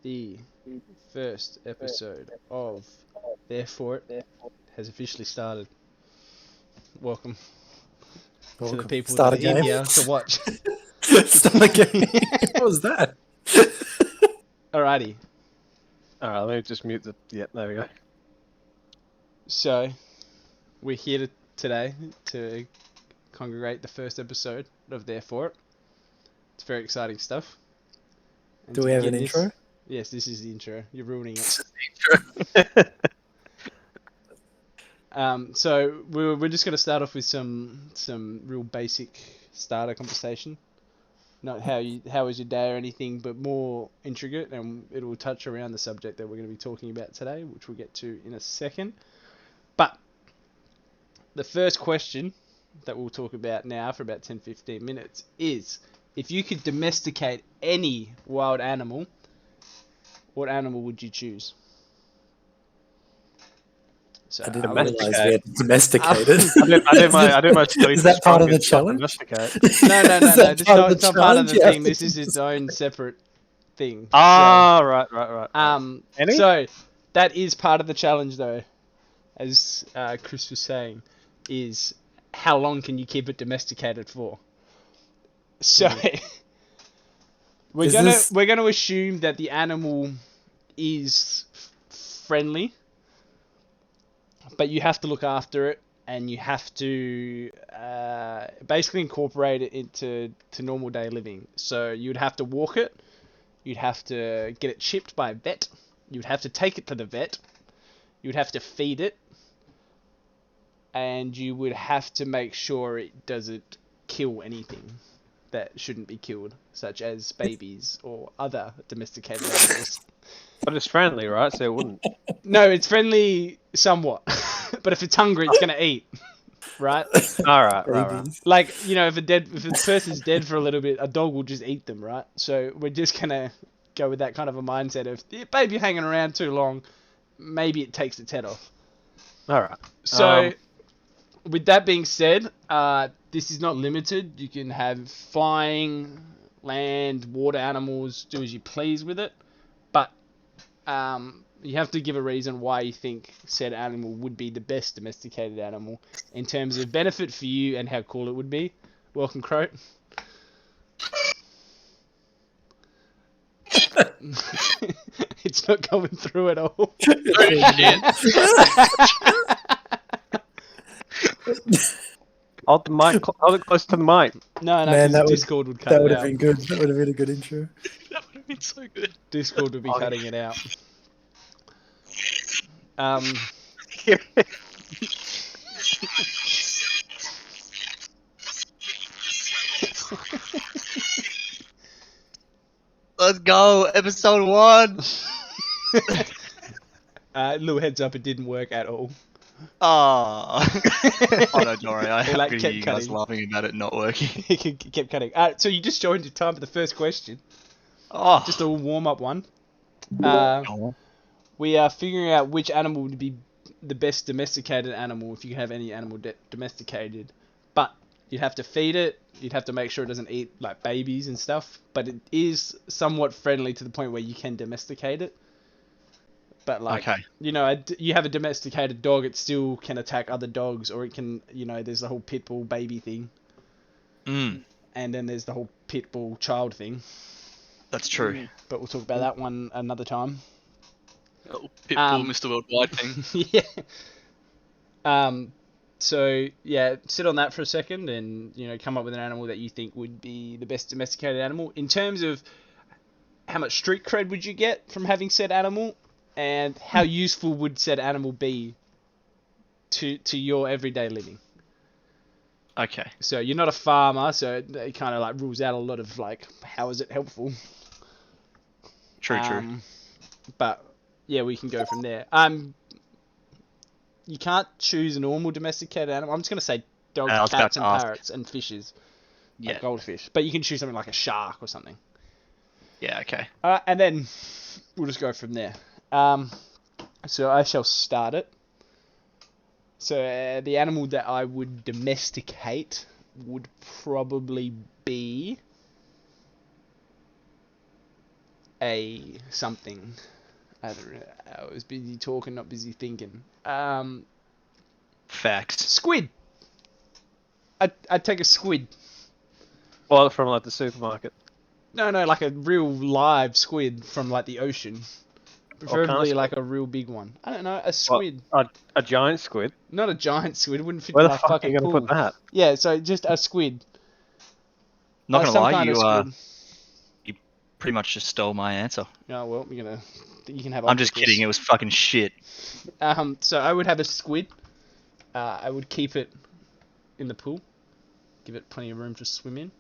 The first episode of Therefore It has officially started. Welcome to the people Start that are in again. here to watch. Start again. What was that? Alrighty, Alright, let me just mute the... Yeah, there we go. so we're here today to congregate the first episode of Therefore It. It's very exciting stuff. And Do to we have begin an this- intro? Yes, this is the intro. You're ruining it. So we're just going to start off with some real basic starter conversation. Not how was your day or anything, but more intricate, and it will touch around the subject that we're going to be talking about today, which we'll get to in a second. But the first question that we'll talk about now for about 10-15 minutes is, if you could domesticate any wild animal, what animal would you choose? So I didn't I'll let you- realise we had domesticated. I did my study Is that part of the strongest challenge? domesticate. No, Is that it's part of not, the it's not part of the challenge? You have thing. to This is its own separate thing. Ah, right. Any? So that is part of the challenge, though, as Chris was saying, is how long can you keep it domesticated for? So Is this- we're gonna assume that the animal is friendly, but you have to look after it, and you have to basically incorporate it into normal day living. So you'd have to walk it, you'd have to get it chipped by a vet, you'd have to take it to the vet, you'd have to feed it, and you would have to make sure it doesn't kill anything that shouldn't be killed, such as babies or other domesticated animals. But it's friendly, right? So it wouldn't. No, it's friendly somewhat, but if it's hungry, it's gonna eat, right? Alright, right. Babies. Like, you know, if a person's dead for a little bit, a dog will just eat them, right? So we're just gonna go with that kind of a mindset of, if baby hanging around too long, maybe it takes its head off. Alright. So, with that being said, this is not limited. You can have flying, land, water animals, do as you please with it. But you have to give a reason why you think said animal would be the best domesticated animal in terms of benefit for you and how cool it would be. Welcome, Croat. It's not going through at all. Hold the mic. Hold it close to the mic. No, Man, 'cause that would- Discord would cut That it would have out. been good. That would have been a good intro. That would have been so good. Discord would be cutting it out. Let's go, episode 1. Little heads up, it didn't work at all. Oh. Oh no, don't worry. I They, like, could kept hear you guys cutting. laughing about it not working. It kept cutting. So you just joined in time for the first question. Oh. Just a warm-up one. Oh. We are figuring out which animal would be the best domesticated animal if you have any animal domesticated. But you'd have to feed it. You'd have to make sure it doesn't eat like babies and stuff. But it is somewhat friendly to the point where you can domesticate it. But like, Okay. you know, you have a domesticated dog, it still can attack other dogs, or it can, you know, there's the whole pit bull baby thing, Mm, and then there's the whole pit bull child thing. that's true. But we'll talk about that one another time. Oh, Pitbull, Um, Mr. Worldwide thing. Yeah. So yeah, sit on that for a second, and you know, come up with an animal that you think would be the best domesticated animal in terms of how much street cred would you get from having said animal, and how useful would said animal be to your everyday living. Okay. So you're not a farmer, so it kind of like rules out a lot of like, how is it helpful? True. But yeah, we can go from there. You can't choose a normal domesticated animal. I'm just gonna say dogs, I was about cats, to and ask. parrots, and fishes, Yeah. like goldfish. But you can choose something like a shark or something. Yeah, okay. And then we'll just go from there. So I shall start it. So the animal that I would domesticate would probably be a something. I don't know. I was busy talking, not busy thinking. Facts. Squid. I'd take a squid. Well, from like the supermarket. No, like a real live squid from like the ocean. Preferably squid? like a real big one. I don't know, a What, squid. a giant squid? Not a giant squid. It wouldn't fit Where in the my fuck are fucking you gonna pool. put that? Yeah, so just a squid. Not gonna Some lie, kind of squid. you pretty much just stole my answer. Oh well, you can have. I'm just octopus. kidding. It was fucking shit. So I would have a squid. I would keep it in the pool. Give it plenty of room to swim in.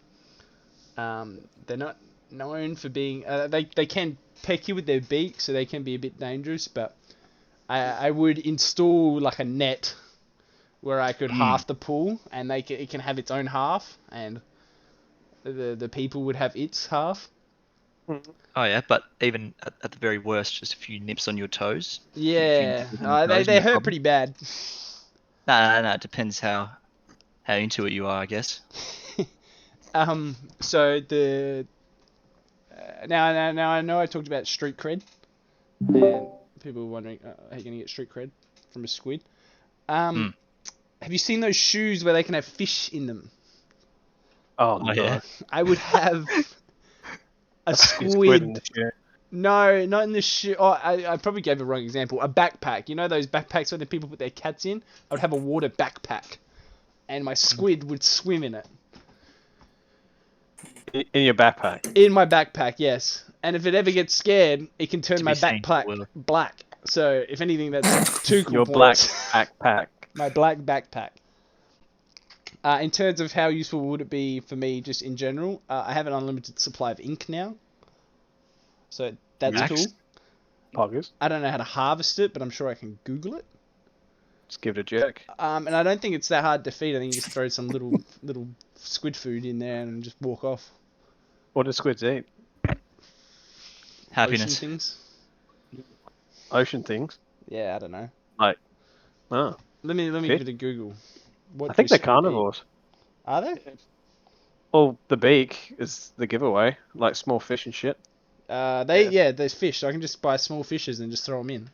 They're not known for being. They can peck you with their beak, so they can be a bit dangerous. But I would install like a net where I could half the pool, and it can have its own half, and the people would have its half. Oh yeah, but even at the very worst, just a few nips on your toes. Yeah, Few nips on your toes, they no hurt problem. pretty bad. No. It depends how into it you are, I guess. So the now I know I talked about street cred, and people were wondering how you gonna get street cred from a squid. Have you seen those shoes where they can have fish in them? Oh, Oh no. yeah. I would have a Squid in squid. the shoe. No, not in the shoe. Oh, I probably gave a wrong example. A backpack. You know those backpacks where the people put their cats in? I would have a water backpack, and my squid would swim in it. In your backpack. In my backpack, yes. And if it ever gets scared, it can turn To my be seen, backpack will. black. So if anything, that's two cool Your black points. backpack. My black backpack. In terms of how useful would it be for me, just in general, I have an unlimited supply of ink now. So that's Max? cool. Poggers. I don't know how to harvest it, but I'm sure I can Google it. Just give it a jerk. And I don't think it's that hard to feed. I think you just throw some little squid food in there and just walk off. What do squids eat? Happiness. Ocean things. Ocean things. Yeah, I don't know. Oh. Let me Fish? give it a Google. What I think do they're squid eat? carnivores. Are they? Well, the beak is the giveaway. Like small fish and shit. There's fish. So I can just buy small fishes and just throw them in.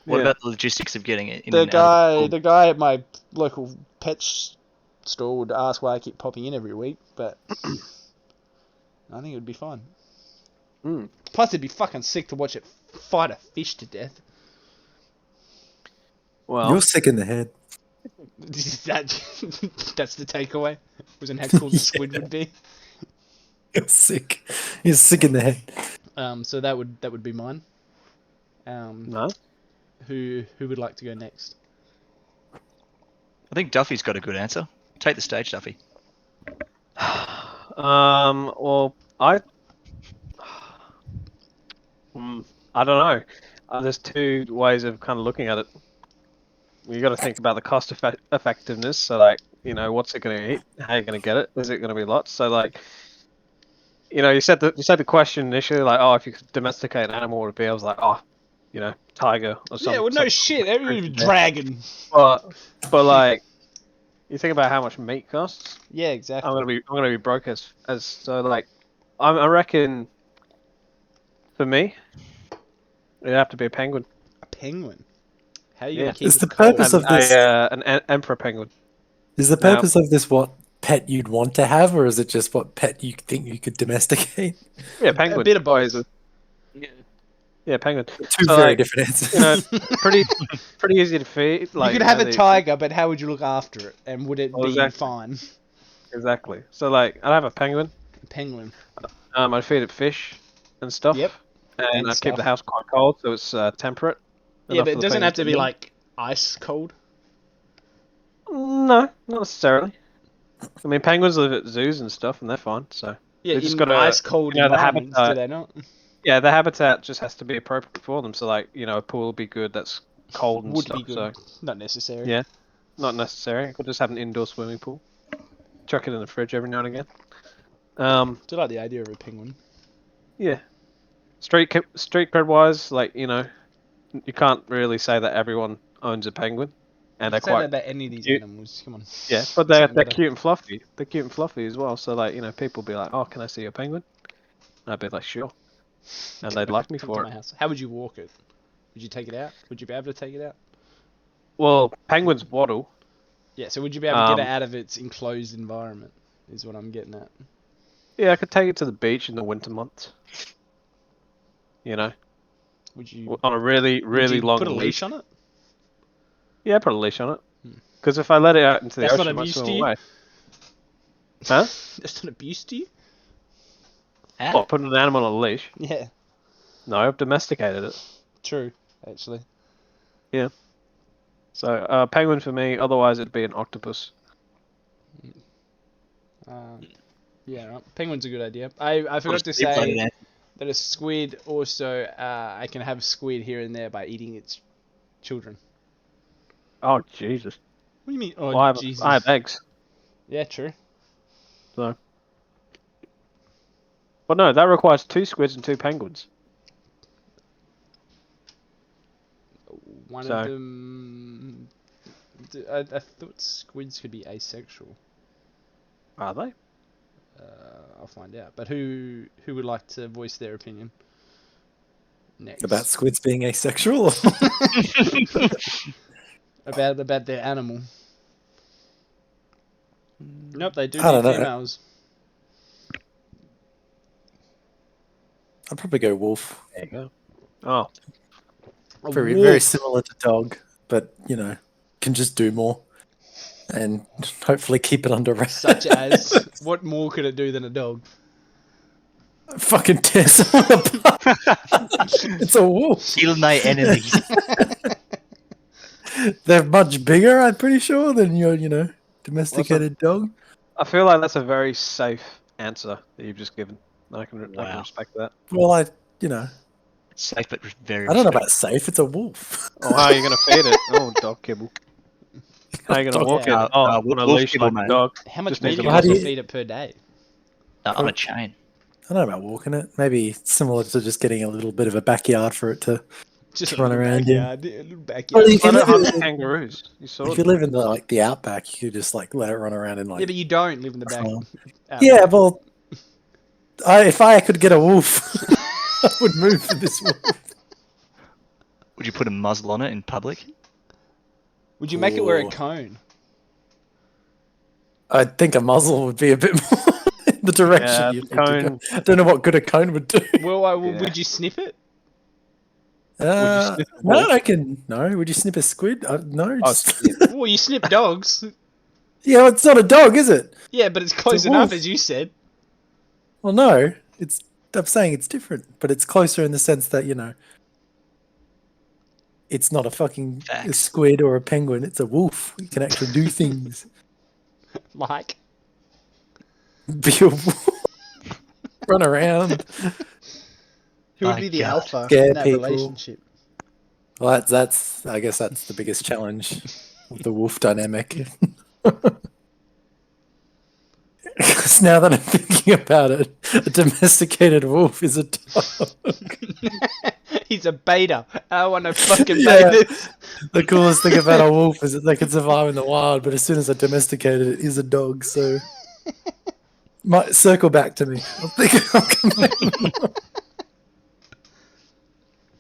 What Yeah. about the logistics of getting it in The and out of the the guy at my local pet store would ask why I keep popping in every week, but I think it would be fun. Mm. Plus, it'd be fucking sick to watch it fight a fish to death. Well, You're sick in the head. That's the takeaway. Wasn't how cool the squid would be. You're sick. You're sick in the head. So that would be mine. no. Who would like to go next? I think Duffy's got a good answer. Take the stage, Duffy. Well, I don't know. There's two ways of kind of looking at it. You got to think about the cost effectiveness. So, like, what's it going to eat? How are you going to get it? Is it going to be lots? So, like, you said the question initially, like, oh, if you could domesticate an animal, would it be? I was like, oh, tiger or something. Yeah, well, no shit. Every dragon. But like, you think about how much meat costs. Yeah, exactly. I'm gonna be broke as so like, I reckon. For me, it'd have to be a penguin. A penguin. How are you Yeah. gonna keep Is it the cold? purpose of And this an emperor penguin. is the purpose of this what pet you'd want to have, or is it just what pet you think you could domesticate? Yeah, penguin. A bit of both. Yeah, penguin. Two So, very like, different answers. pretty easy to feed. Like, you could have a tiger, but how would you look after it? And would it Well, be exactly. fine? Exactly. So like, I'd have a penguin. A penguin. I'd feed it fish and stuff. Yep. And And I'd keep stuff. the house quite cold, so it's temperate. Yeah, enough but for it the doesn't have to penguins be live. like ice cold. No, not necessarily. I mean, penguins live at zoos and stuff, and they're fine. So Yeah, They just in gotta, ice cold the environments, do habitat. they not? Yeah, the habitat just has to be appropriate for them. So like, a pool would be good. That's cold and Would stuff. be good. So Not necessary. yeah, not necessary. I could just have an indoor swimming pool. Chuck it in the fridge every now and again. Do like the idea of a penguin. Yeah. Street cred wise, like, you can't really say that everyone owns a penguin, and they're Say that quite about any of these cute. animals. Come on. Yeah, but they're Something better. cute and fluffy. They're cute and fluffy as well. So like, people be like, "Oh, can I see your penguin?" And I'd be like, "Sure." and they'd like me Come for to it. my house. How would you walk it? Would you take it out? Would you be able to take it out? Well, penguins waddle. Yeah, so would you be able to get it Um, out of its enclosed environment? Is what I'm getting at. Yeah, I could take it to the beach in the winter months. You know, Would you? on a really, Would really you long put a leash. leash on it? Yeah, put a leash on it. Hmm. Because if I let it out into the That's ocean, not it might abuse swim to you? away. Huh? That's not abuse to you? Ah, What, putting an animal on a leash? Yeah, No, I've domesticated it. true. Actually, So, penguin for me, otherwise it'd be an octopus. yeah, right. Penguin's a good idea. I forgot to Sleep like say an that a squid also I can have squid here and there by eating its children. Oh, Jesus. What do you mean? Oh, Well, Jesus. I have eggs. Yeah, true. So. But no, that requires 2 squids and 2 penguins. One So- of them. I thought squids could be asexual. Are they? I'll find out. But who would like to voice their opinion next? About squids being asexual? about their animal. Nope, they do I need don't know. females. I'd probably go wolf. There you go. Oh, A Very, wolf. very similar to dog, but you know, can just do more, and hopefully keep it under wraps. Such as, what more could it do than a dog? Fucking tear someone apart. It's a wolf. Kill my enemies. They're much bigger, I'm pretty sure, than your, domesticated dog. I feel like that's a very safe answer that you've just given. I can Wow. respect that. Well, Safe but very I don't know respectful. about safe. It's a wolf. Oh, how are you going to feed it? Oh, dog kibble. How are you going to Dog walk it? kibble. Oh, Wolf on a leash kibble, like a mate. dog. How much Just need meat to do you How have do to you- feed it per day? On a chain. I don't know about walking it. Maybe similar to just getting a little bit of a backyard for it to. Just a Run little around, backyard. A little Well, backyard. you can Let it live hunt in- kangaroos. You saw If you it. live in the outback, you could just let it run around in Yeah, but you don't live in the back. farm. outback. Yeah, well, if I could get a wolf, I would move for this wolf. Would you put a muzzle on it in public? Would you make it wear a Ooh. cone? I think a muzzle would be a bit more in the direction Yeah, you need to cone. go. I don't know what good a cone would do. Well, Yeah. would you sniff it? sniff a No, wolf? I can. No, would you snip a squid? No. Oh, just- Well, you snip dogs. yeah, well, it's not a dog, is it? Yeah, but it's close a enough, wolf. as you said. Well, no. I'm saying it's different, but it's closer in the sense that it's not a fucking Facts. squid or a penguin. It's a wolf. It can actually do things. Like, Be a wolf. Run around. who would My be the God. alpha Scare in that people. relationship? Well, that's. I guess that's the biggest challenge of the wolf dynamic. Because now that I'm thinking about it, a domesticated wolf is a dog. He's a beta. I want to fucking Yeah. bait this. The coolest thing about a wolf is that they can survive in the wild, but as soon as I domesticate it, it is a dog. So, might circle back to me. I think I'll come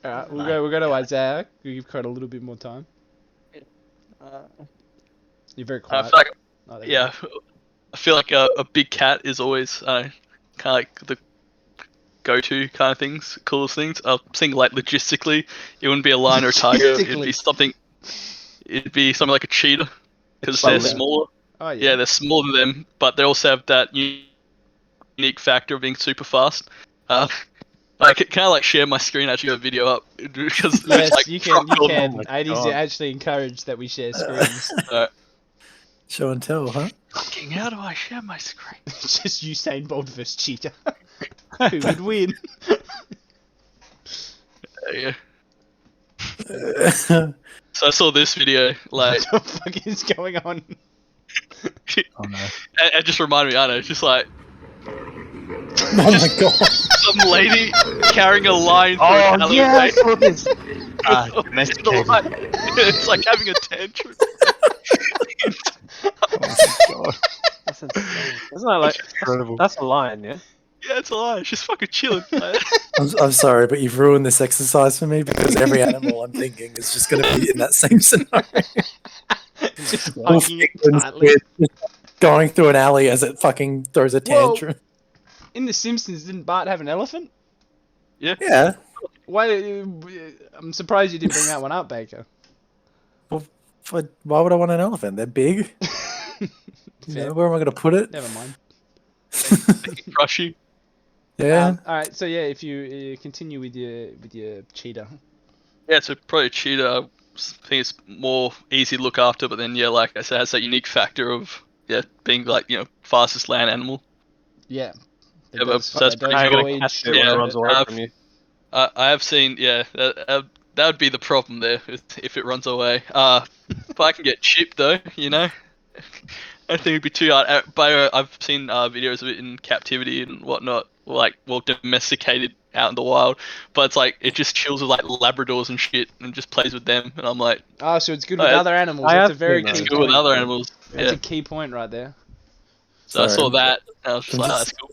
Alright, we'll go to Isaiah. You've got a little bit more time. You're very I quiet. feel like, Oh, there you yeah, I feel like a big cat is always kind of like the go-to kind of things, coolest things. I think like logistically, it wouldn't be a lion or a tiger. It'd be Logistically. something like a cheetah because It's they're like- smaller. go. Oh, yeah. Yeah, they're smaller than them, but they also have that unique factor of being super fast. I can I like share my screen actually got a video up because Yes, it's like you can. You truck can. my Aidy's God. actually encouraged that we share screens. Show and tell, huh? Fucking how do I share my screen? It's just Usain Bolt versus Cheetah. Who would win? Yeah. So I saw this video, like, What the fuck is going on? Oh no! it just reminded me. I don't know, it's just like Oh my god! some lady carrying a lion through Oh, an alleyway. yeah, I saw this. The Domesticated. lion- It's like having a tantrum. That's insane. Isn't that like Incredible. that's a lion, yeah? Yeah, it's a lie. She's fucking chilling. I'm sorry, but you've ruined this exercise for me because every animal I'm thinking is just going to be in that same scenario. Just Wolf hugging it England's tightly. just going through an alley as it fucking throws a tantrum. In The Simpsons, didn't Bart have an elephant? Yeah. Why? I'm surprised you didn't bring that one up, Baker. Why would I want an elephant? They're big. Fair. Where am I going to put it? Never mind. Crush you. Yeah. All right. So yeah, if you continue with your cheetah. Yeah, so probably cheetah. I think it's more easy to look after, but then like I said, it has that unique factor of being like fastest land animal. Yeah. Yeah, but so that's pretty How are you cool. going to catch it Yeah, when it runs away I've- from you? I have seen, that would be the problem there if it runs away. If I can get chipped though, I don't think it'd be too hard. But I've seen videos of it in captivity and whatnot, like domesticated out in the wild. But it's like it just chills with like Labradors and shit and just plays with them. And I'm like, Oh, so it's good with other animals. I That's a have very seen it's key those. good with point. other animals. That's Yeah. a key point right there. So I saw Sorry. that. And I was just I'm like, just- that's cool.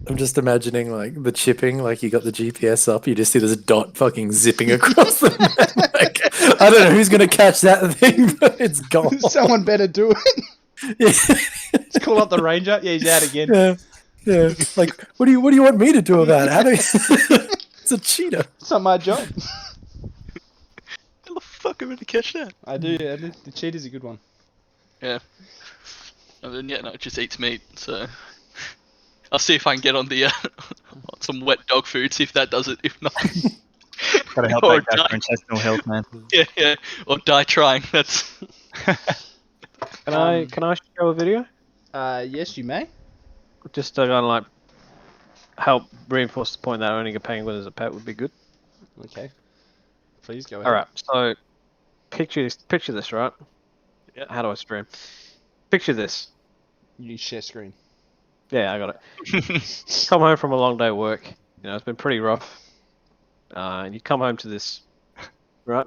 I'm just imagining like the chipping, like you got the GPS up, you just see this dot fucking zipping across the map. Like, I don't know who's gonna catch that thing, but it's gone. Someone better do it. Yeah. Let's call up the ranger. Yeah, he's out again. Yeah. Like, what do you want me to do about it? How do it's a cheetah. It's not my job. How the fuck am I gonna catch that? I do. The cheetah's a good one. Yeah. And then it just eats meat. So I'll see if I can get on the some wet dog food. See if that does it. If not, Gotta help Or that gastrointestinal health, man. yeah, or die trying. That's Can I show a video? Yes, you may. Just to kind of like help reinforce the point that owning a penguin as a pet would be good. Okay. Please go ahead. All right, so picture this, right? Yeah. How do I stream? Picture this. You share screen. Yeah, I got it. Come home from a long day of work. It's been pretty rough. And you come home to this, right?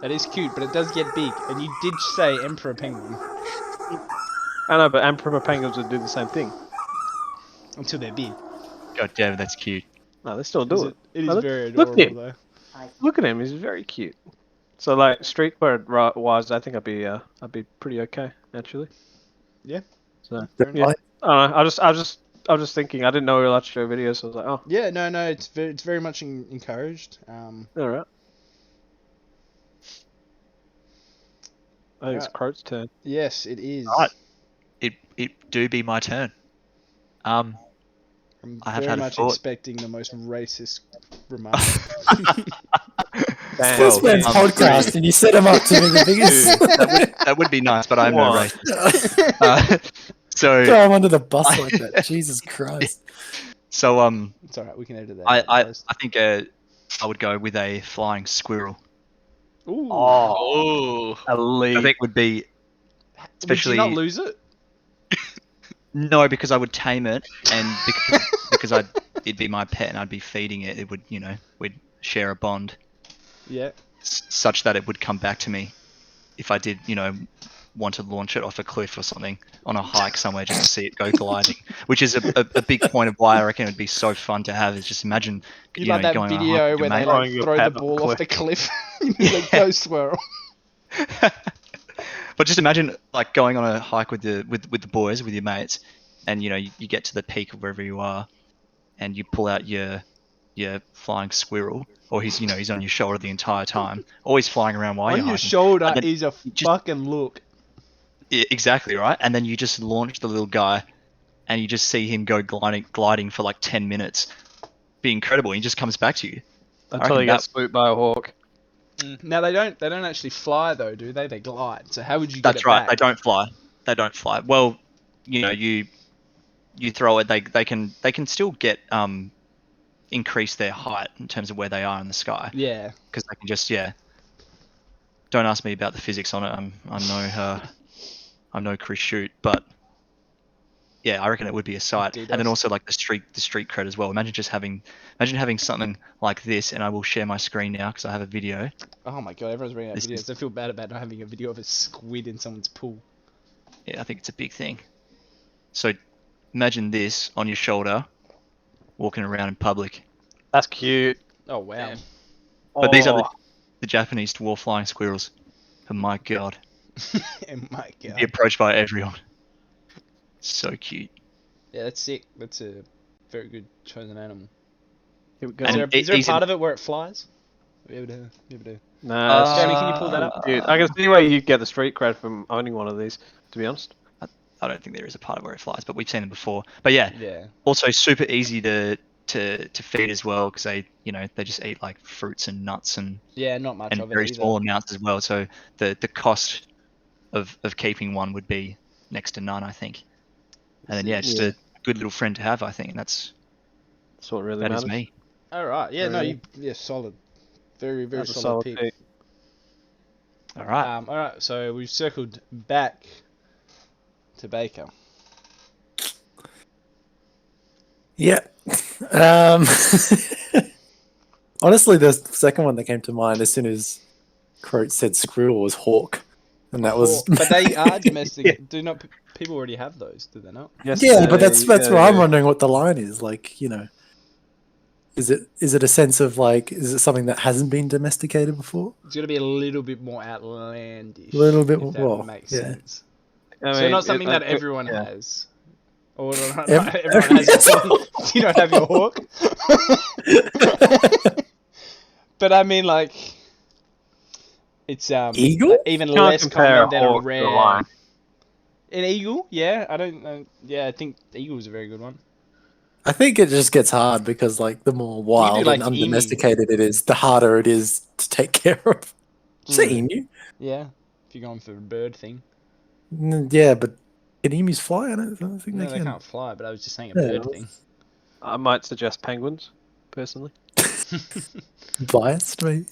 That is cute, but it does get big. And you did say emperor penguin I know, but emperor penguins would do the same thing. until they're big. God damn, that's cute. No, they still do it. It is Look- very look adorable at him. though. Look at him; he's very cute. So, like streetwear wise, I think I'd be pretty okay actually. Yeah. So Fair yeah, I don't know. I was just thinking. I didn't know we were allowed to show videos, so I was like, oh, Yeah, no, it's very much encouraged. all right. I think it's Right. Croat's turn. Yes, it is. Right. It do be my turn. I'm I have very had a much thought. expecting the most racist remark. Damn. This man's podcast, and you set him up to be the biggest. That would be nice, but I'm no What? racist. So Throw him under the bus like that. Jesus Christ. so It's alright, we can edit that. I out think I would go with a flying squirrel. Ooh. oh, Elite. I think would be especially Would you not lose it? no, because I would tame it, and because it'd be my pet, and I'd be feeding it. It would, we'd share a bond, Yeah. such that it would come back to me if I did, want to launch it off a cliff or something on a hike somewhere just to see it go gliding. Which is a big point of why I reckon it'd be so fun to have. Is just imagine, You like that going on a video hike with where your they mate. Throwing your throw pet the off a ball off cliff. the cliff? Like ghost swirl. But just imagine like going on a hike with the boys, with your mates, and you get to the peak of wherever you are, and you pull out your flying squirrel, or he's on your shoulder the entire time, always flying around while On you're your hiking. shoulder And then is a you just- fucking look. Yeah, exactly right, and then you just launch the little guy, and you just see him go gliding for like 10 minutes. Be incredible. He just comes back to you. Until reckon he gets swooped by a hawk. Now they don't actually fly though, do they? They glide. So how would you get That's it right. back? They don't fly. They don't fly. Well, you throw it. They can still get increase their height in terms of where they are in the sky, Yeah. because they can just Don't ask me about the physics on it. I'm no Chris Shoot, but yeah, I reckon it would be a sight. And then DDoS. also like the street cred as well. Imagine having something like this, and I will share my screen now because I have a video. Oh my god, everyone's bringing out This videos. is- I feel bad about not having a video of a squid in someone's pool. Yeah, I think it's a big thing. So imagine this on your shoulder, walking around in public. That's cute. Oh wow. Damn. But these are Oh, the Japanese dwarf flying squirrels. Oh my god. Oh my Be god. approached by everyone. So cute. Yeah, that's sick. That's a very good chosen animal. here we go. Is And there, is there a easy- part of it where it flies? You ever do? You ever do? No, Jamie, can you pull that up? Dude, I can see where you get the street cred from owning one of these. To be honest. I don't think there is a part of where it flies, but we've seen them before. But yeah, Yeah. also super easy to feed as well because they just eat like fruits and nuts and Yeah, not much of it very either. small amounts as well. So the cost of keeping one would be next to none, I think. And then yeah, just Yeah. a good little friend to have, I think. And That's what really that matters. is me. All right. Yeah. No. Really? Yeah. Solid. Very very That's a solid, solid pick. pick. All right. All right. So we've circled back to Baker. Yeah. Honestly, the second one that came to mind as soon as Croat said squirrel was hawk, and that was. But they are domestic. Do not people already have those? Do they not? Yes, Yeah, but that's yeah, where I'm yeah. wondering what the line is. Like, is it a sense of like, is it something that hasn't been domesticated before? It's got to be a little bit more outlandish. A little bit if that more, makes yeah. sense. I So mean, not something that it- everyone yeah. has. Or not Ev- everyone has. You don't have your hawk. But I mean, like, it's Eagle? even Can't less compare common than a a hawk to a rare. lion. An eagle, yeah. I don't know. Yeah, I think eagle is a very good one. I think it just gets hard because like the more wild like and emu. undomesticated it is, the harder it is to take care of. Say Mm. emu? Yeah, if you're going for a bird thing. Yeah, but can emus fly? I don't think No, they they can. can't fly. But I was just saying a Yeah. bird thing. I might suggest penguins, personally. Biased, maybe.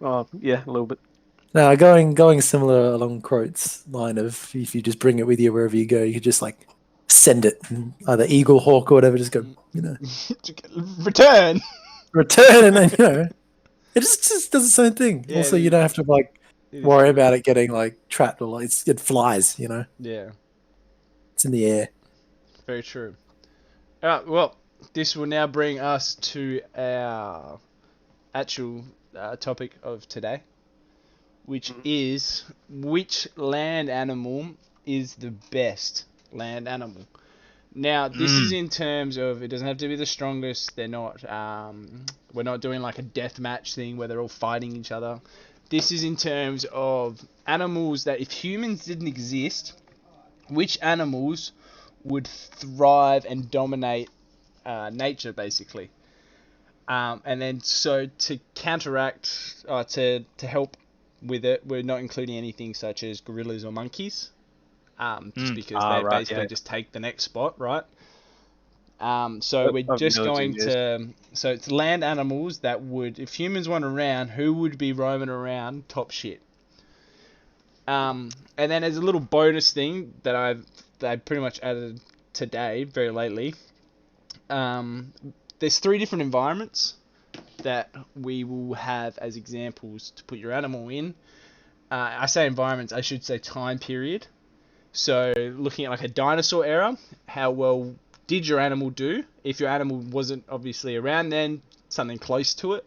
Oh, yeah, a little bit. No, going similar along Croat's line of if you just bring it with you wherever you go, you could just like send it, and either eagle, hawk, or whatever. Just go, Return. return, and then it just does its own thing. Yeah, Also, you don't have to like It is worry true. about it getting like trapped or like it flies. Yeah, It's in the air. very true. Alright, well, this will now bring us to our actual topic of today, which is which land animal is the best land animal. Now, this is in terms of, it doesn't have to be the strongest. They're not, we're not doing like a death match thing where they're all fighting each other. This is in terms of animals that if humans didn't exist, which animals would thrive and dominate nature, basically. And then, so to counteract, to help with it, we're not including anything such as gorillas or monkeys, just because they right, basically yeah. just take the next spot, right? So we're Of just millions going of to, so it's land animals that would, if humans weren't around, who would be roaming around top shit? And then as a little bonus thing that I pretty much added today, very lately, there's 3 different environments that we will have as examples to put your animal in. I say environments, I should say time period. So looking at like a dinosaur era, how well did your animal do? If your animal wasn't obviously around then, something close to it.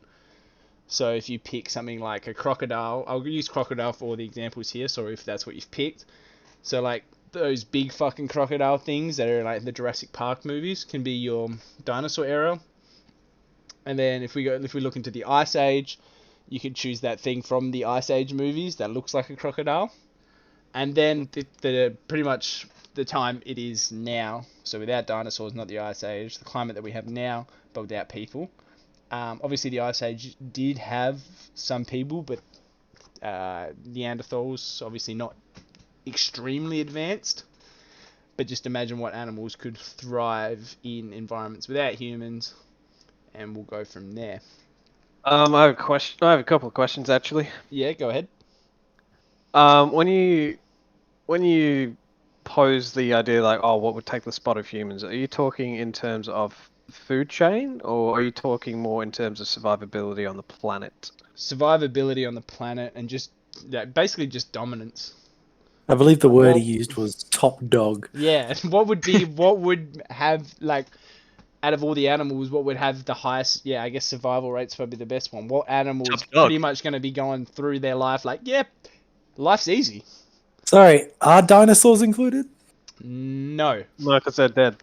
So if you pick something like a crocodile, I'll use crocodile for all the examples here, sorry if that's what you've picked. So like those big fucking crocodile things that are like the Jurassic Park movies can be your dinosaur era. And then if we look into the Ice Age, you could choose that thing from the Ice Age movies that looks like a crocodile. And then the pretty much the time it is now, so without dinosaurs, not the Ice Age, the climate that we have now, but without people. Obviously the Ice Age did have some people, but Neanderthals obviously not extremely advanced. But just imagine what animals could thrive in environments without humans, and we'll go from there. I have a question. I have a couple of questions actually. Yeah, go ahead. When you pose the idea like, oh, what would take the spot of humans? Are you talking in terms of food chain, or are you talking more in terms of survivability on the planet? Survivability on the planet and just basically just dominance. I believe the Like, word what- he used was top dog. Yeah, what would have like out of all the animals, what would have the highest? Yeah, I guess survival rate's probably the best one. What animal is Top dog. pretty much going to be going through their life like, yep, life's easy. Sorry, are dinosaurs included? No, No, because they're dead.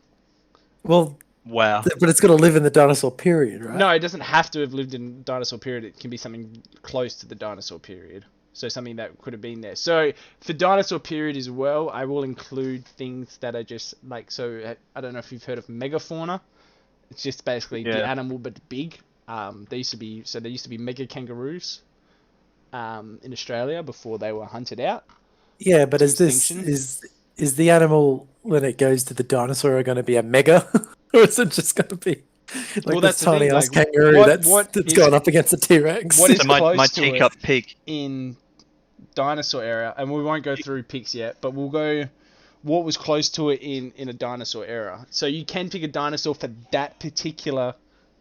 Well, Wow. but it's got to live in the dinosaur period, right? no, it doesn't have to have lived in dinosaur period. It can be something close to the dinosaur period. So something that could have been there. So for dinosaur period as well, I will include things that are just like, so I don't know if you've heard of megafauna. It's just basically the Yeah. animal but big. There used to be mega kangaroos in Australia before they were hunted out. Yeah, but to is this extinction. is the animal when it goes to the dinosaur going to be a mega, or is it just going to be like Well, this that's the thing, tiny ass like, kangaroo what that's is- going up against a T-Rex? what is So my close to teacup it pig. in dinosaur era, and we won't go through picks yet, but we'll go what was close to it in a dinosaur era. So you can pick a dinosaur for that particular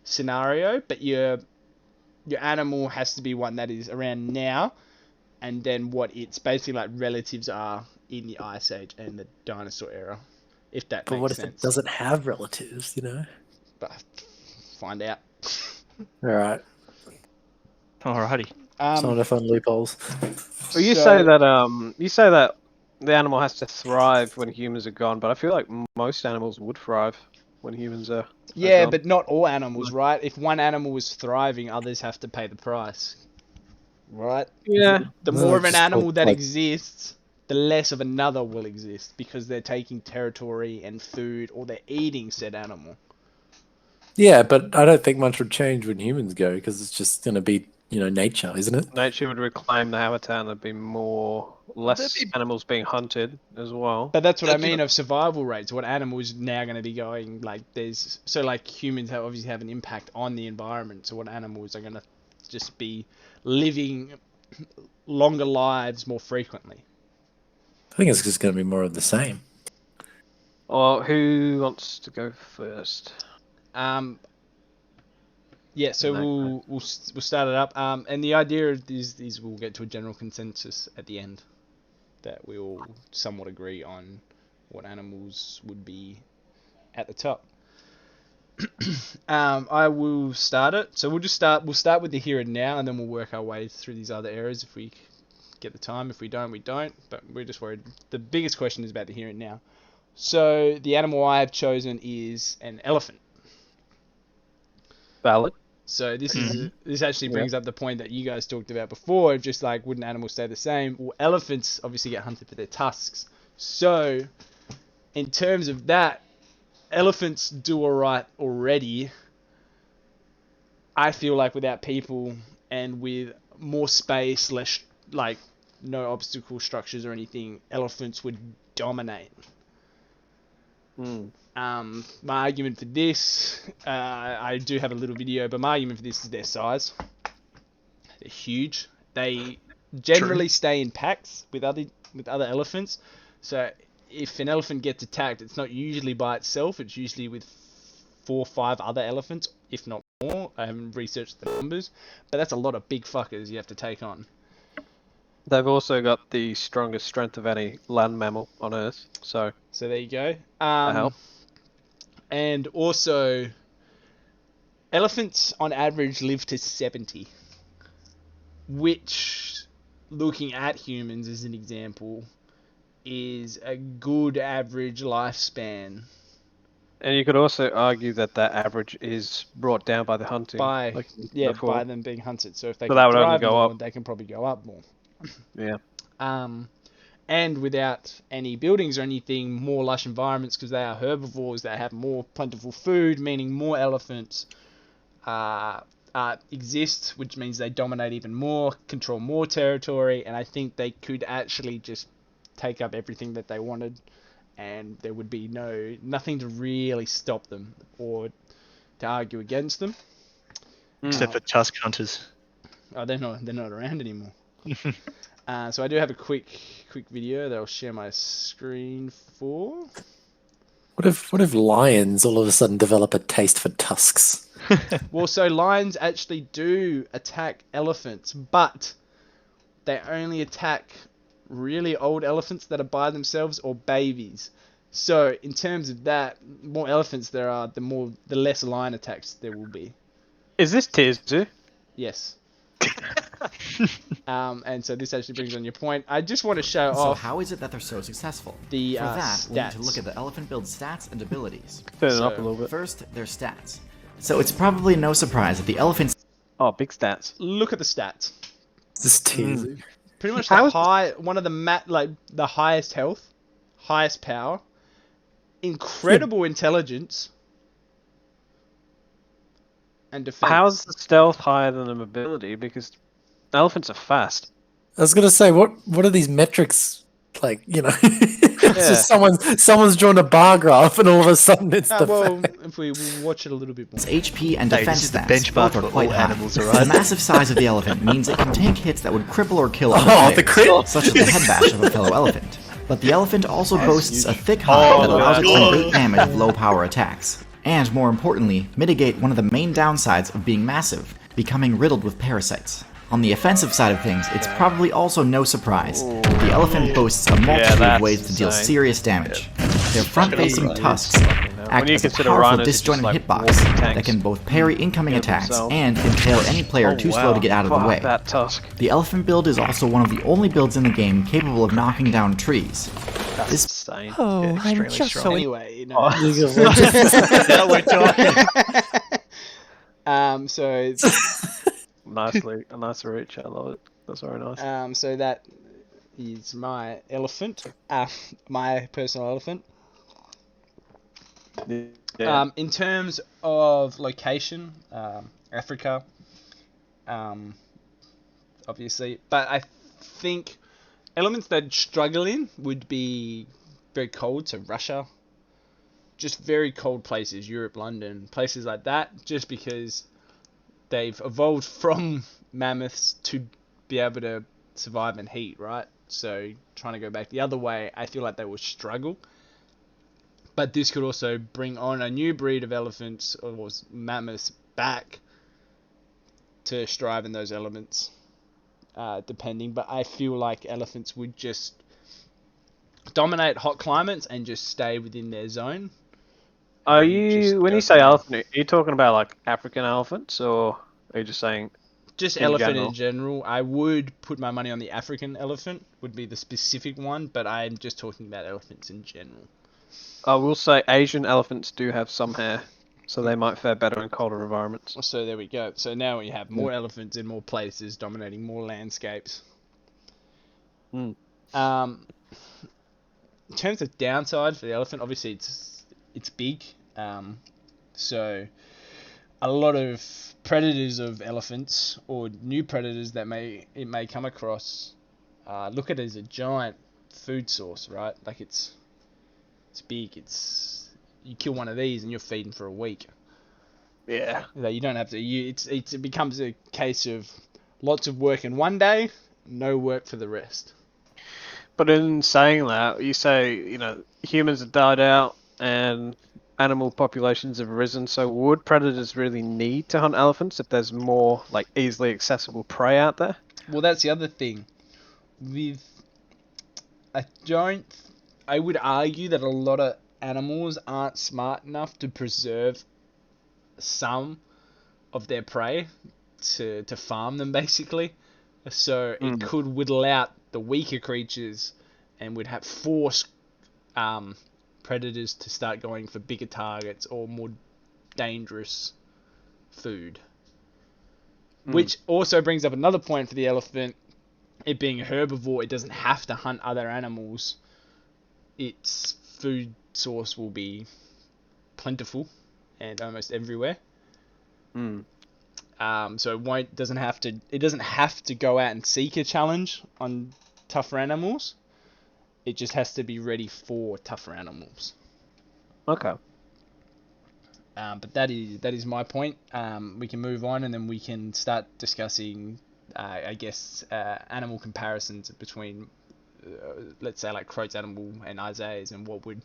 scenario, but your animal has to be one that is around now, and then what its basically like relatives are in the Ice Age and the dinosaur era, if that But makes what if sense. it doesn't have relatives? You know. But find out. All right, Alrighty. trying to find loopholes. Well, you So- say that the animal has to thrive when humans are gone, but I feel like most animals would thrive when humans are Yeah, gone. but not all animals, right? If one animal is thriving, others have to pay the price. Right? Yeah. The No, more of an just animal called, that like- exists, the less of another will exist because they're taking territory and food or they're eating said animal. Yeah, but I don't think much would change when humans go because it's just going to be nature, isn't it? Nature would reclaim the habitat and there'd be less animals being hunted as well. But that's what I mean of survival rates. What animals now going to be going like humans obviously have an impact on the environment. So what animals are going to just be living longer lives more frequently? I think it's just going to be more of the same. Or who wants to go first? Yeah, so No. we'll start it up. And the idea is we'll get to a general consensus at the end that we all somewhat agree on what animals would be at the top. I will start it. So we'll start with the here and now, and then we'll work our way through these other areas if we get the time. If we don't, we don't. But we're just worried. The biggest question is about the here and now. So the animal I have chosen is an elephant. Valid. So this actually brings up the point that you guys talked about before, of just like, wouldn't animals stay the same? Well, elephants obviously get hunted for their tusks. So in terms of that, elephants do alright already. I feel like without people and with more space, less like no obstacle structures or anything, elephants would dominate. My argument for this, I do have a little video, but my argument for this is their size. They're huge. They generally stay in packs with other elephants. So if an elephant gets attacked, it's not usually by itself. It's usually with 4 or 5 other elephants, if not more. I haven't researched the numbers, but that's a lot of big fuckers you have to take on. They've also got the strongest strength of any land mammal on Earth, so there you go. that helps. And also, elephants on average live to 70, which, looking at humans as an example, is a good average lifespan. And you could also argue that average is brought down by the hunting. By before. by them being hunted. So if they So can that would only thrive go more, up. they can probably go up more. Yeah. And without any buildings or anything, more lush environments because they are herbivores that have more plentiful food, meaning more elephants exist, which means they dominate even more, control more territory, and I think they could actually just take up everything that they wanted, and there would be nothing to really stop them or to argue against them. Except for tusk hunters. Oh, they're not around anymore. So I do have a quick video that I'll share my screen for. What if lions all of a sudden develop a taste for tusks? Well, so lions actually do attack elephants, but they only attack really old elephants that are by themselves or babies. So in terms of that, more elephants there are, the less lion attacks there will be. Is this tiers 2? Yes. And so this actually brings on your point. I just want to show So off how is it that they're so successful? the For that, we need to stats. look at the elephant build's stats and abilities. Turn it So- up a little bit. First, their stats. So it's probably no surprise that the elephant's Oh, big stats. Look at the stats. This teasing. Pretty much How the is one of the highest health, highest power, incredible intelligence, and defense. How's the stealth higher than the mobility? Because elephants are fast. I was gonna say, what are these metrics like? It's just someone's drawn a bar graph, and all of a sudden it's the well, fact. if we watch it a little bit more. HP and Hey, defense this is the stats benchmark both are for quite all high. animals, The alright? massive size of the elephant means it can take hits that would cripple or kill other Oh, the players, crit! such as the head bash of a fellow elephant. But the elephant also boasts a thick hide that allows it to evade damage of low power attacks. And more importantly, mitigate one of the main downsides of being massive, becoming riddled with parasites. On the offensive side of things, it's probably also no surprise that the elephant boasts a multitude of that's ways to deal insane. serious damage. Their front-facing tusks When act you as a consider powerful rhinos are just disjointed like hitbox walking that tanks. can both parry incoming Yeah, attacks themselves. and impale any player too slow to get out of the Fuck way. that tusk. The elephant build is also one of the only builds in the game capable of knocking down trees. That's This- insane. Oh, extremely strong. Anyway, League of Legends. Now we're talking. So it's, A nice reach. I love it. That's very nice. so that is my elephant, my personal elephant. Yeah. In terms of location, Africa, obviously, but I think elements that struggle in would be very cold, so Russia, just very cold places, Europe, London, places like that, just because they've evolved from mammoths to be able to survive in heat, right? So trying to go back the other way, I feel like they will struggle. But this could also bring on a new breed of elephants or mammoths back to strive in those elements, depending. But I feel like elephants would just dominate hot climates and just stay within their zone. Are just you, when go you say from there. elephant, are you talking about like African elephants, or are you just saying? Just In elephant general. in general. I would put my money on the African elephant, would be the specific one, but I'm just talking about elephants in general. I will say Asian elephants do have some hair, so they might fare better in colder environments. So there we go. So now we have more elephants in more places, dominating more landscapes. Hmm. In terms of downside for the elephant, obviously it's big. So a lot of predators of elephants or new predators that it may come across look at it as a giant food source, right? Like it's big. You kill one of these and you're feeding for a week. Yeah. That you don't have to. It becomes a case of lots of work in one day, no work for the rest. But in saying that, you say, humans have died out and animal populations have risen, so would predators really need to hunt elephants if there's more like easily accessible prey out there? Well, that's the other thing. I would argue that a lot of animals aren't smart enough to preserve some of their prey to farm them, basically. So it could whittle out the weaker creatures and would have force predators to start going for bigger targets or more dangerous food. Which also brings up another point for the elephant. It being a herbivore, it doesn't have to hunt other animals. Its food source will be plentiful and almost everywhere. So it doesn't have to go out and seek a challenge on tougher animals. It just has to be ready for tougher animals. Okay. But that is my point. We can move on and then we can start discussing I guess, animal comparisons between, let's say, like Croat's animal and Isaiah's, and what would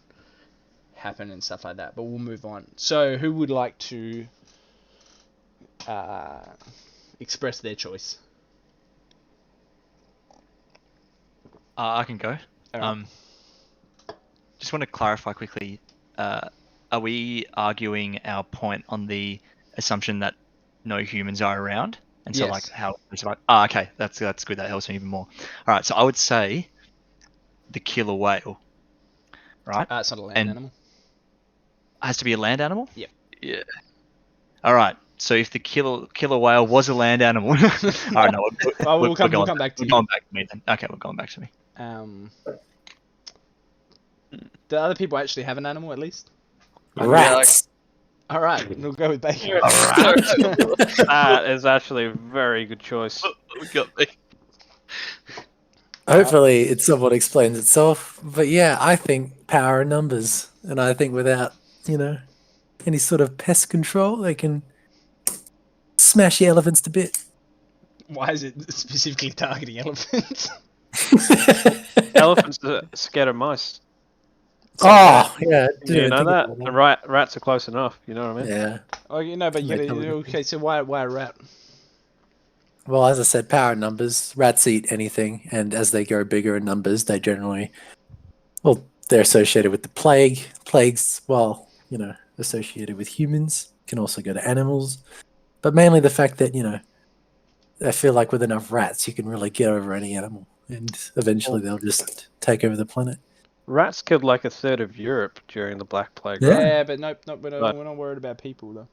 happen and stuff like that. But we'll move on. So, who would like to express their choice? I can go. Alright. Just want to clarify quickly. Are we arguing our point on the assumption that no humans are around? And so, Yes. like, how it's like, okay, that's good. That helps me even more. All right, so I would say the killer whale, right? It's not a land And- animal. Has to be a land animal. Yeah. All right. So if the killer whale was a land animal, all right, no, We'll come back to we're you. going back to me then. Okay, we're going back to me. Do other people actually have an animal at least? Rats. All right, we'll go with bacon. That is actually a very good choice. We got me. Hopefully, it somewhat explains itself. But yeah, I think power in numbers, and I think without any sort of pest control, they can smash the elephants to bits. Why is it specifically targeting elephants? Elephants are scared of mice. Oh yeah, Do you know think that? about And rats are close enough. You know what I mean? Yeah. Oh, but you They gotta, totally- okay. So why a rat? Well, as I said, power in numbers. Rats eat anything, and as they grow bigger in numbers, they generally, they're associated with the plague. Plagues, associated with humans, can also go to animals, but mainly the fact that I feel like with enough rats, you can really get over any animal, and eventually they'll just take over the planet. Rats killed like a third of Europe during the Black Plague. Yeah. Right? Yeah, but nope, we're Right. not worried about people though.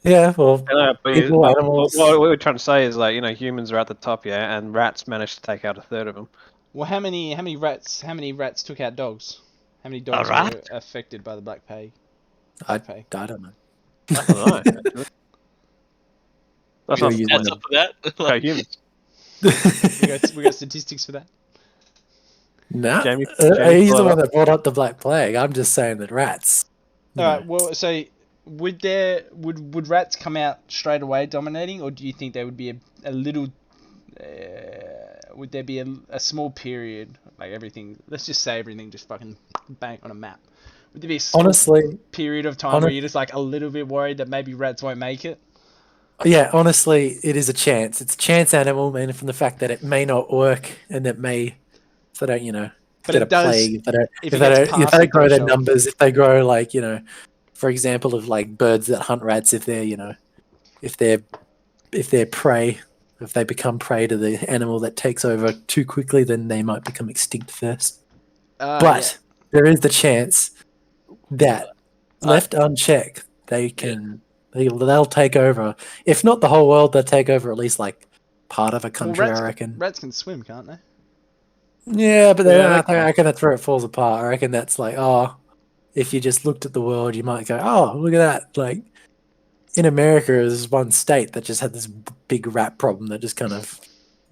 Yeah, well, I know, but people, animals. what we're trying to say is like humans are at the top, yeah, and rats managed to take out a third of them. Well, how many rats took out dogs? How many dogs rat? were affected by the Black Plague? I Plague. don't know. I don't know. actually. That's You're not using That's them. up for that. okay, humans. we got statistics for that. No, Jamie- he's the Jamie one that brought up the Black Plague. I'm just saying that rats. All right. Well, so would rats come out straight away dominating, or do you think there would be a little? Would there be a small period, like everything? Let's just say everything just fucking bang on a map. Would there be a small Honestly, period of time where you're just like a little bit worried that maybe rats won't make it? yeah, honestly, it is a chance. It's a chance animal, man, from the fact that it may not work and that may, if they don't, But get it a does- plague, if they don't, if if it they gets don't, if past they the grow their threshold. numbers, if they grow like, for example, of like birds that hunt rats, if they're, if they're prey, if they become prey to the animal that takes over too quickly, then they might become extinct first. But there is the chance that left unchecked, they'll take over. If not the whole world, they'll take over at least like part of a country. I reckon. Rats can swim, can't they? Yeah, but Yeah, I reckon that's where it falls apart. I reckon that's like, if you just looked at the world, you might go, oh, look at that. Like in America, there's one state that just had this big rat problem that just kind of,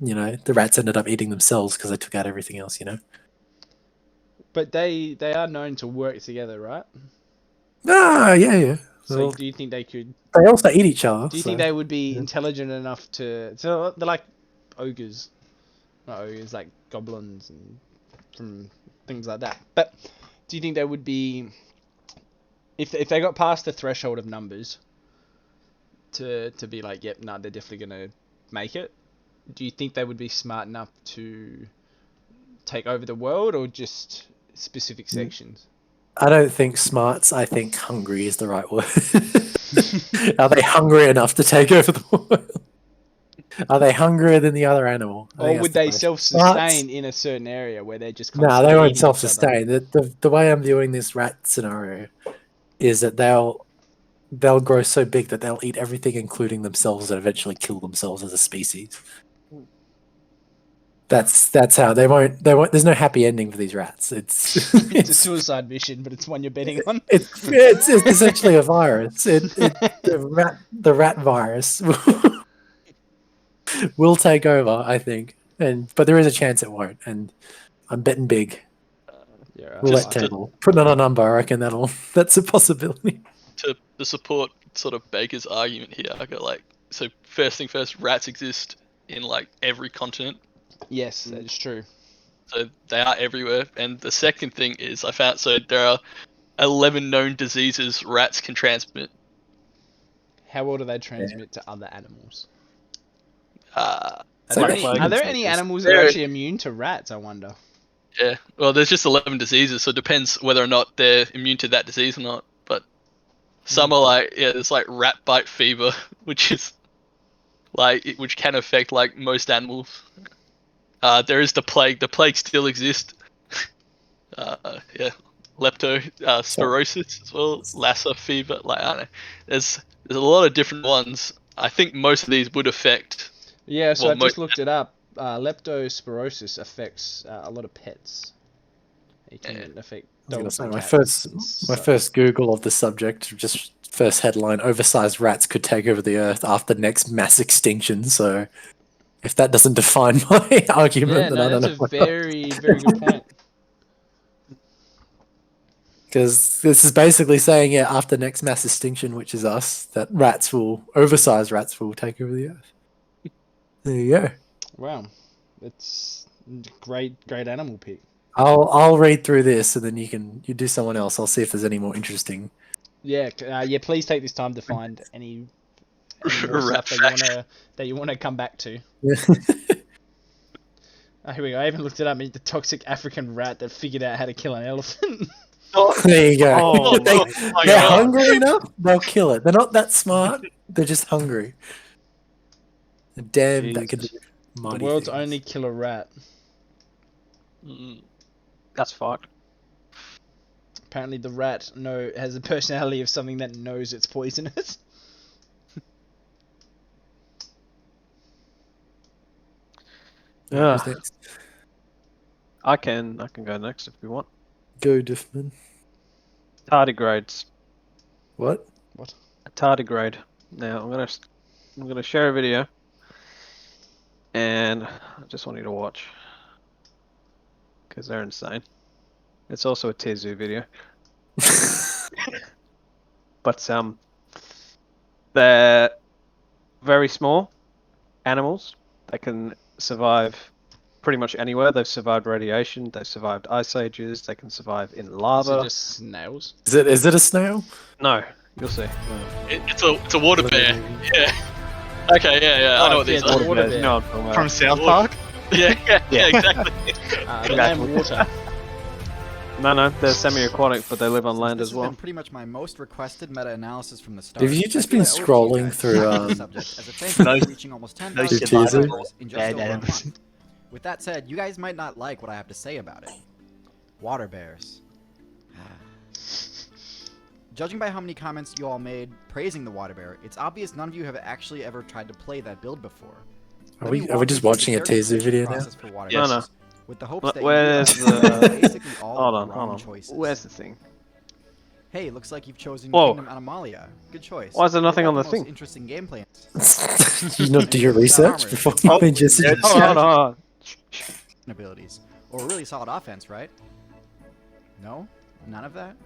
the rats ended up eating themselves because they took out everything else. But they are known to work together, right? Ah, yeah. So Well, do you think they could? they also eat each other. Do you think they would be intelligent enough to? So they're like ogres, not ogres, like goblins and from things like that. But do you think they would be, if they got past the threshold of numbers, to be like, yep, no, they're definitely gonna make it? Do you think they would be smart enough to take over the world, or just specific sections? I don't think smarts. I think hungry is the right word. Are they hungry enough to take over the world? Are they hungrier than the other animal? I Or think would that's the they question. self-sustain in a certain area where they're just No, they constantly won't eating each other? self-sustain. The way I'm viewing this rat scenario is that they'll grow so big that they'll eat everything, including themselves, and eventually kill themselves as a species. That's how they won't. There's no happy ending for these rats. It's It's a suicide mission, but it's one you're betting on. it's essentially a virus. The rat virus will take over, I think. But there is a chance it won't, and I'm betting big. Yeah, Roulette table. Putting on a number, I reckon that's a possibility. To support sort of Baker's argument here, I got so first thing first, rats exist in like every continent. Yes, that is true. So they are everywhere. And the second thing is I found there are 11 known diseases rats can transmit. How well do they transmit to other animals? Uh, So Are human there any factors. animals that are actually immune to rats? I wonder. yeah. Well, there's just 11 diseases, so it depends whether or not they're immune to that disease or not. But some are like, there's like rat bite fever, which is which can affect like most animals. There is the plague. The plague still exists. Yeah, leptospirosis as well, Lassa fever. Like I don't know, there's a lot of different ones. I think most of these would affect. Yeah, so Well, I just looked it up. Leptospirosis affects a lot of pets. It can affect I was dogs gonna and say, cats. my first Google of the subject, just first headline: oversized rats could take over the Earth after next mass extinction. So, if that doesn't define my argument, Yeah, then no, I don't that's know. a very, very good point. Because this is basically saying, yeah, after next mass extinction, which is us, that oversized rats will take over the Earth. There you go. Wow, it's great animal pick. I'll read through this, and then you do someone else. I'll see if there's any more interesting. Yeah, please take this time to find any more Rat stuff that you wanna come back to. Here we go. I even looked it up. The toxic African rat that figured out how to kill an elephant. There you go. Oh, They're hungry enough, they'll kill it. They're not that smart. They're just hungry. Damn, that could do Jesus. The mighty world's things. only killer rat. That's fucked. Apparently, the rat has the personality of something that knows it's poisonous. Who's next? I can go next if you want. Go, Diffman. Tardigrades. What? A tardigrade. Now I'm gonna share a video, and I just want you to watch because they're insane. It's also a Tier Zoo video, but they're very small animals. They can survive pretty much anywhere. They've survived radiation. They've survived ice ages. They can survive in Is lava. it just snails? Is it a snail? No, you'll see. It's a water bear. Yeah. Okay. Yeah. I know what these yeah, are. the water bears, bear. you know what I'm talking about. From South Park? Yeah. Exactly. The land water. No, they're semi-aquatic, but they live on land This as has well. been pretty much my most requested meta-analysis from the start. Have you just I feel been I owe it to you scrolling guys through, to tackle this subject, as a thank you those- for reaching almost those 10,000 teasers? subscribers in just Bad over a animals. month. With that said, you guys might not like what I have to say about it. Water bears. Judging by how many comments you all made praising the water bear, it's obvious none of you have actually ever tried to play that build before. Are Let me we walk just you through watching the a teaser characterization video now? process for water Yes. bears, with the hopes that Where's you realize the- they're basically all Hold the on. wrong choices. Where's the thing? Hey, looks like you've chosen Whoa. Kingdom Animalia. Good choice. Why is there They've nothing got on the most thing? Interesting gameplay. You not do your Got research armor. before you made your decision. Hold on. Abilities. Or a really solid offense, right? No? None of that?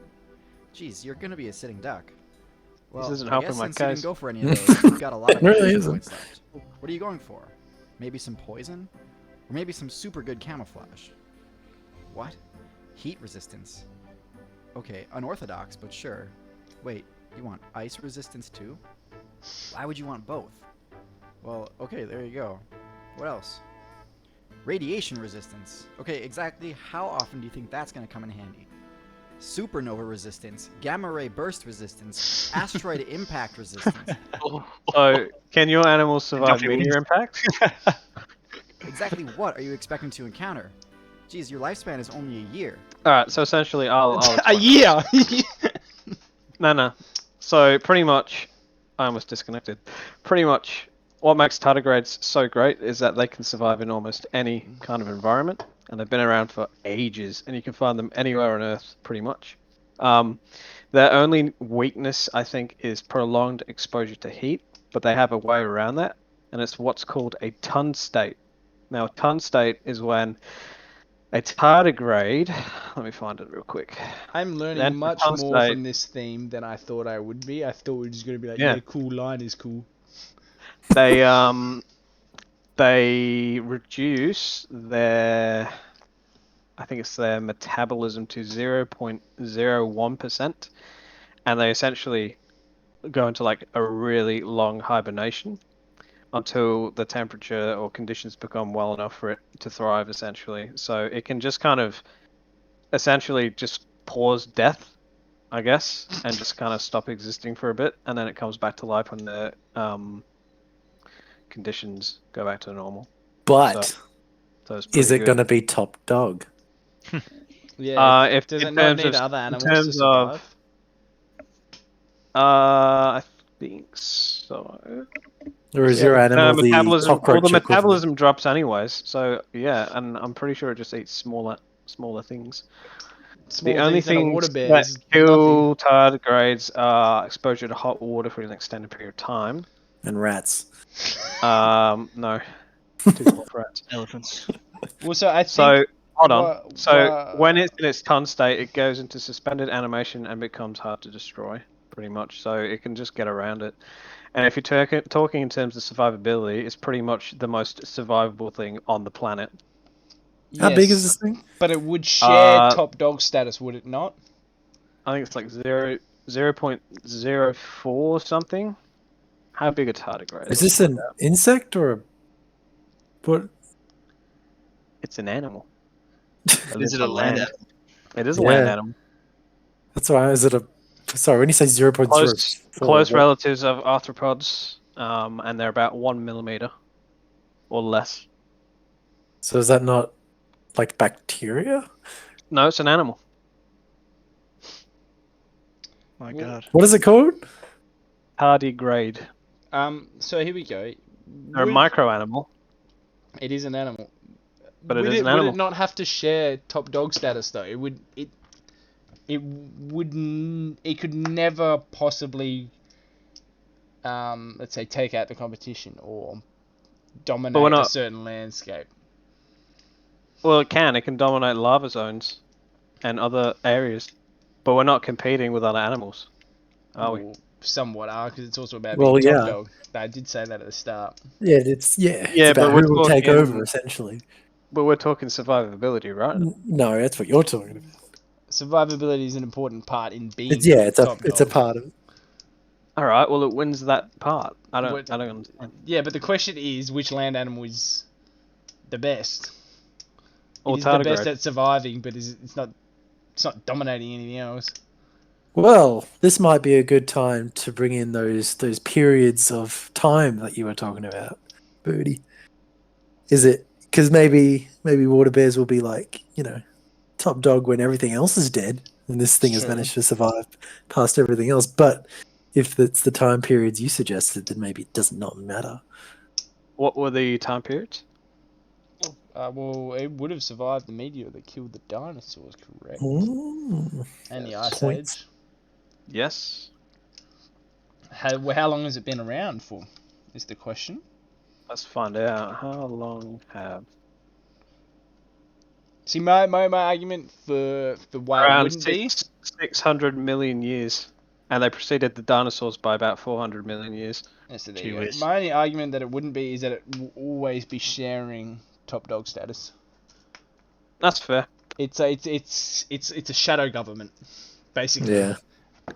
Jeez, you're gonna be a sitting duck. Well, isn't I helping guess my since you case. didn't go for any of those, you've got a lot of It really action isn't. points left. What are you going for? Maybe some poison? Or maybe some super good camouflage? What? Heat resistance. Okay, unorthodox, but sure. Wait, you want ice resistance too? Why would you want both? Well, okay, there you go. What else? Radiation resistance. Okay, exactly how often do you think that's going to come in handy? Supernova resistance, gamma ray burst resistance, asteroid impact resistance. So, can your animals survive Duffy meteor impact? Exactly what are you expecting to encounter? Geez, your lifespan is only a year. Alright, so essentially I'll A explain. year. No. So pretty much, I almost disconnected. Pretty much, what makes tardigrades so great is that they can survive in almost any kind of environment, and they've been around for ages, and you can find them anywhere on Earth, pretty much. Their only weakness, I think, is prolonged exposure to heat, but they have a way around that, and it's what's called a ton state. Now, a ton state is when a tardigrade. Let me find it real quick. I'm learning Then much becomes more like- from this theme than I thought I would be. I thought we were just going to be like, Yeah. yeah, cool line is cool. They they reduce their, I think it's their metabolism to 0.01%, and they essentially go into like a really long hibernation until the temperature or conditions become well enough for it to thrive, essentially. So it can just kind of essentially just pause death, I guess, and just kind of stop existing for a bit, and then it comes back to life when the conditions go back to normal. But So it's is pretty it good. going to be top dog? Yeah. If Does in it not terms need of- other in animals to terms survive? of- I think so. Or is Yeah, your animal the metabolism? Well, cockroach the equivalent? metabolism drops anyways. So yeah, and I'm pretty sure it just eats smaller things. Small The only things in a things water bear that is nothing. kill tardigrades are exposure to hot water for an extended period of time. And rats. No, too small for rats. Elephants. Well, so I think. So hold on. Wha- So wha- when it's in its con state, it goes into suspended animation and becomes hard to destroy, pretty much. So it can just get around it. And if you're talking in terms of survivability, it's pretty much the most survivable thing on the planet. How big yes, is this thing? but it would share Uh, top dog status, would it not? I think it's like 0.04 something. How big a tardigrade? Is this an insect or a... What? It's an animal. Is it a land animal? It is a land Yeah. animal. That's why. Is it a... Sorry, when you say 0.04... Close relatives of arthropods, and they're about 1 millimeter or less. So is that not like bacteria? No, it's an animal. My Well, God. What is it called? Tardigrade. So here we go. They're a micro animal, It is an animal. but it would is an Would animal. it not have to share top dog status though? It would. It could never possibly, let's say, take out the competition or dominate a certain landscape. Well, it can. It can dominate lava zones and other areas, but we're not competing with other animals, are we? Well, somewhat are, because it's also about Well, being top yeah. dog. I did say that at the start. Yeah, it's Yeah, it's but about we're who will take talking- over, essentially. But we're talking survivability, right? No, that's what you're talking about. Survivability is an important part in being It's top it's a dog. part of it. All right. Well, it wins that part. I What- don't understand. Yeah, but the question is, which land animal is the best? Or It is the best tardigrade. at surviving, but it's not dominating anything else. Well, this might be a good time to bring in those periods of time that you were talking about, Birdie. Is it because maybe water bears will be like, top dog when everything else is dead, and this thing has Sure. managed to survive past everything else. But if it's the time periods you suggested, then maybe it does not matter. What were the time periods? Well, it would have survived the meteor that killed the dinosaurs, correct? Mm. And the Yes. Ice Points. Age. Yes. How long has it been around for? Is the question. Let's find out. How long have See, my argument for why it around wouldn't be. 600 million years, and they preceded the dinosaurs by about 400 million years. Yes, so there Gee you go. whiz. My only argument that it wouldn't be is that it will always be sharing top dog status. That's fair. It's a shadow government, basically. Yeah.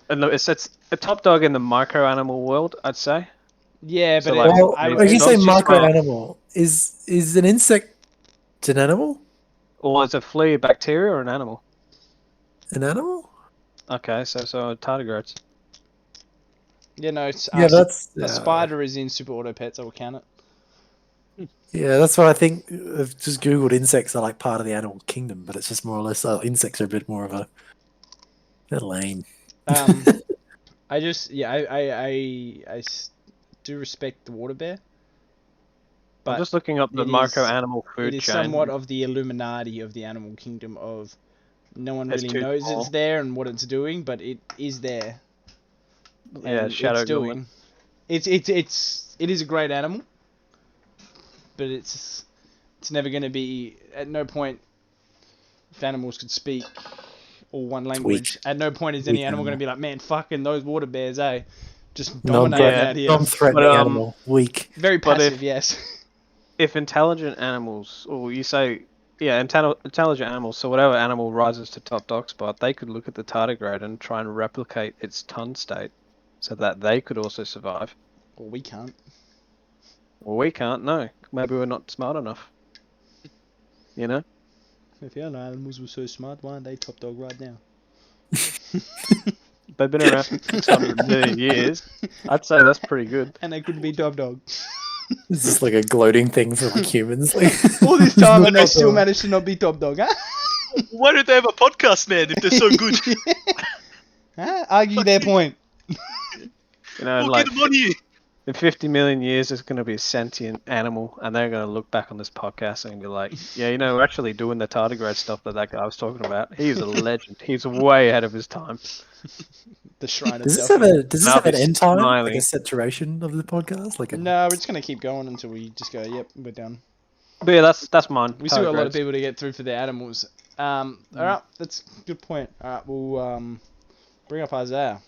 And it's a top dog in the micro animal world, I'd say. Yeah, So, but like, Well, I when you it's say not just micro like- animal, is an insect an animal? Or is a flea a bacteria or an animal? An animal? Okay, so tardigrades. yeah, no, it's, Yeah, that's a spider is in Super Auto Pets. I will count it. Yeah, that's what I think. I've just googled insects are like part of the animal kingdom, but it's just more or less insects are a bit more of a they're lame. I just I do respect the water bear. I'm But just looking up the it micro is- animal food it is chain. somewhat of the Illuminati of the animal kingdom. Of no one It's really too knows small. it's there and what it's doing, but it is there. Yeah, And shadow it's doing. It is a great animal, but it's never going to be. At no point, if animals could speak or one language, at no point is any Weak animal going to be like, man, fucking those water bears, just Non-threatening dominating out here. non-threatening But, animal, weak. Very but passive, if- yes. if intelligent animals, or you say, yeah, intelligent animals, so whatever animal rises to top dog spot, they could look at the tardigrade and try and replicate its ton state so that they could also survive. Well, we can't. Well, we can't, no. Maybe we're not smart enough. You know? If the other animals were so smart, why aren't they top dog right now? They've been around for 600 million years. I'd say that's pretty good. And they couldn't be top dog. This is like a gloating thing for like humans. Like, All this time and they still managed to not be top dog, huh? Why don't they have a podcast, man, if they're so good? Huh? Argue their point. You know, We'll like get them on here. in 50 million years, there's going to be a sentient animal, and they're going to look back on this podcast and be like, yeah, you know, we're actually doing the tardigrade stuff that guy was talking about. He's a legend. He's way ahead of his time. The shrine does this itself. have an end time? Like Smiling. a set duration of the podcast? Like a... No, we're just going to keep going until we just go, yep, we're done. But yeah, that's mine. We still got a lot of Tardigrades. people to get through for the animals. Alright, that's a good point. Alright, we'll bring up Isaiah.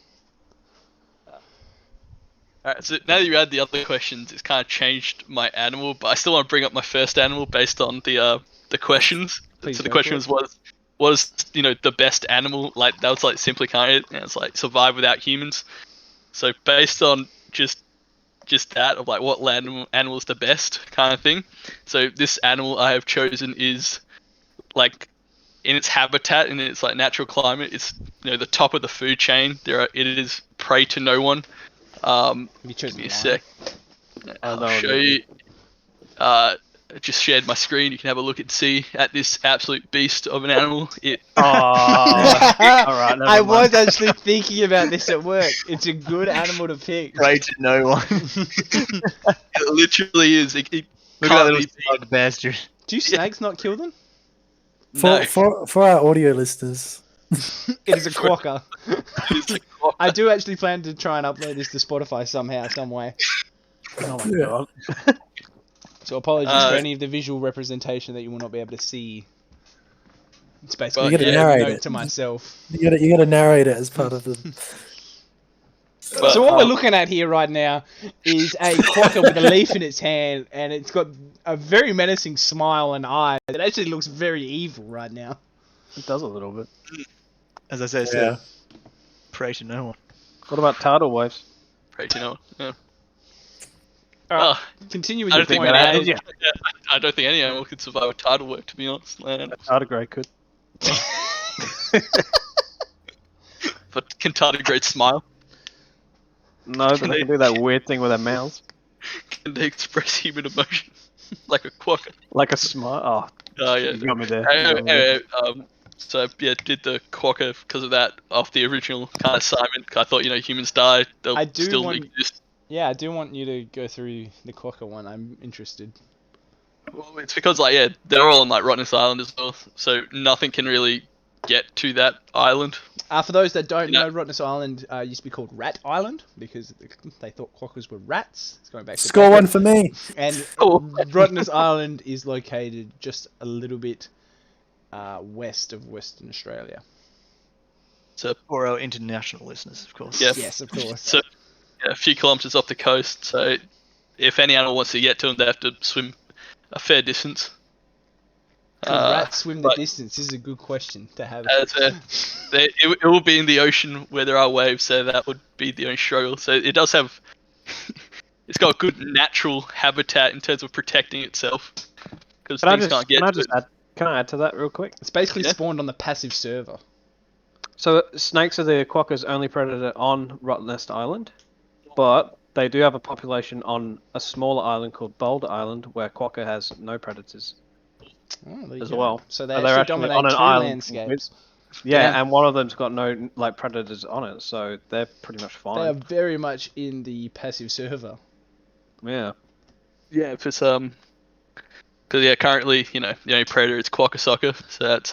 Alright, so now that you add the other questions, it's kind of changed my animal, but I still want to bring up my first animal based on the questions. Please So the go question for it. was the best animal, like that was like simply kind of, and it's like survive without humans. So based on just that of like what animal is the best kind of thing. So this animal I have chosen is like in its habitat, in its like natural climate, it's the top of the food chain. It is prey to no one. Have you chosen Give me a lion? sec. I'll show you. I just shared my screen. You can have a look and see at this absolute beast of an animal. It Oh, alright, I was actually thinking about this at work. It's a good animal to pick. Pray to no one. it literally is. It Look at that can't little be slug bastard. Do snakes not kill them? no. For our audio listeners, It is a quacker. It's a quacker. I do actually plan to try and upload this to Spotify somehow, some way. Oh my Yeah. god. So apologies for any of the visual representation that you will not be able to see. It's basically But, You gotta a narrate note it. to myself. you gotta narrate it as part of the. But, So what we're looking at here right now is a quacker with a leaf in its hand, and it's got a very menacing smile and eyes. It actually looks very evil right now. It does a little bit. As I said, Yeah. pray to no one. What about tidal waves? pray to no one. Yeah. Alright, Oh, continue with I your don't think point. that eh? is- I don't think any animal could survive a tidal wave, to be honest. A tardigrade could. But can tardigrades smile? No, but they can do that weird thing with their mouths. Can they express human emotion? Like a quacker? Like a smile. Oh, yeah. You got me there. You got me there. Anyway, so yeah, did the quacker because of that off the original kind of assignment. 'Cause I thought humans die, they'll I do still want- exist. Yeah, I do want you to go through the quacker one. I'm interested. Well, it's because they're all on like Rottnest Island as well, so nothing can really get to that island. For those that don't No. know, Rottnest Island used to be called Rat Island because they thought quackers were rats. It's going back to Score one for me. And Oh. Rottnest Island is located just a little bit west of Western Australia. So For our international listeners, of course. yeah, Yes, of course. So a few kilometers off the coast. So if any animal wants to get to them, they have to swim a fair distance. Can rats swim the but- distance? This is a good question to have. It will be in the ocean where there are waves, so that would be the only struggle. So it does have, it's got a good natural habitat in terms of protecting itself, because Can I things just, can't get can I to just it. add, can I add to that real quick? It's basically Yeah. spawned on the passive server. So snakes are the quacker's only predator on Rottnest Island, but they do have a population on a smaller island called Boulder Island, where quacker has no predators. Oh, there you As go. well. So they So they're actually actually dominate on an two island landscapes. Yeah, Yeah. and one of them's got no predators on it, so they're pretty much They are fine. very much in the passive server. Yeah. Yeah, if it's because currently the only predator is quacker sucker, so that's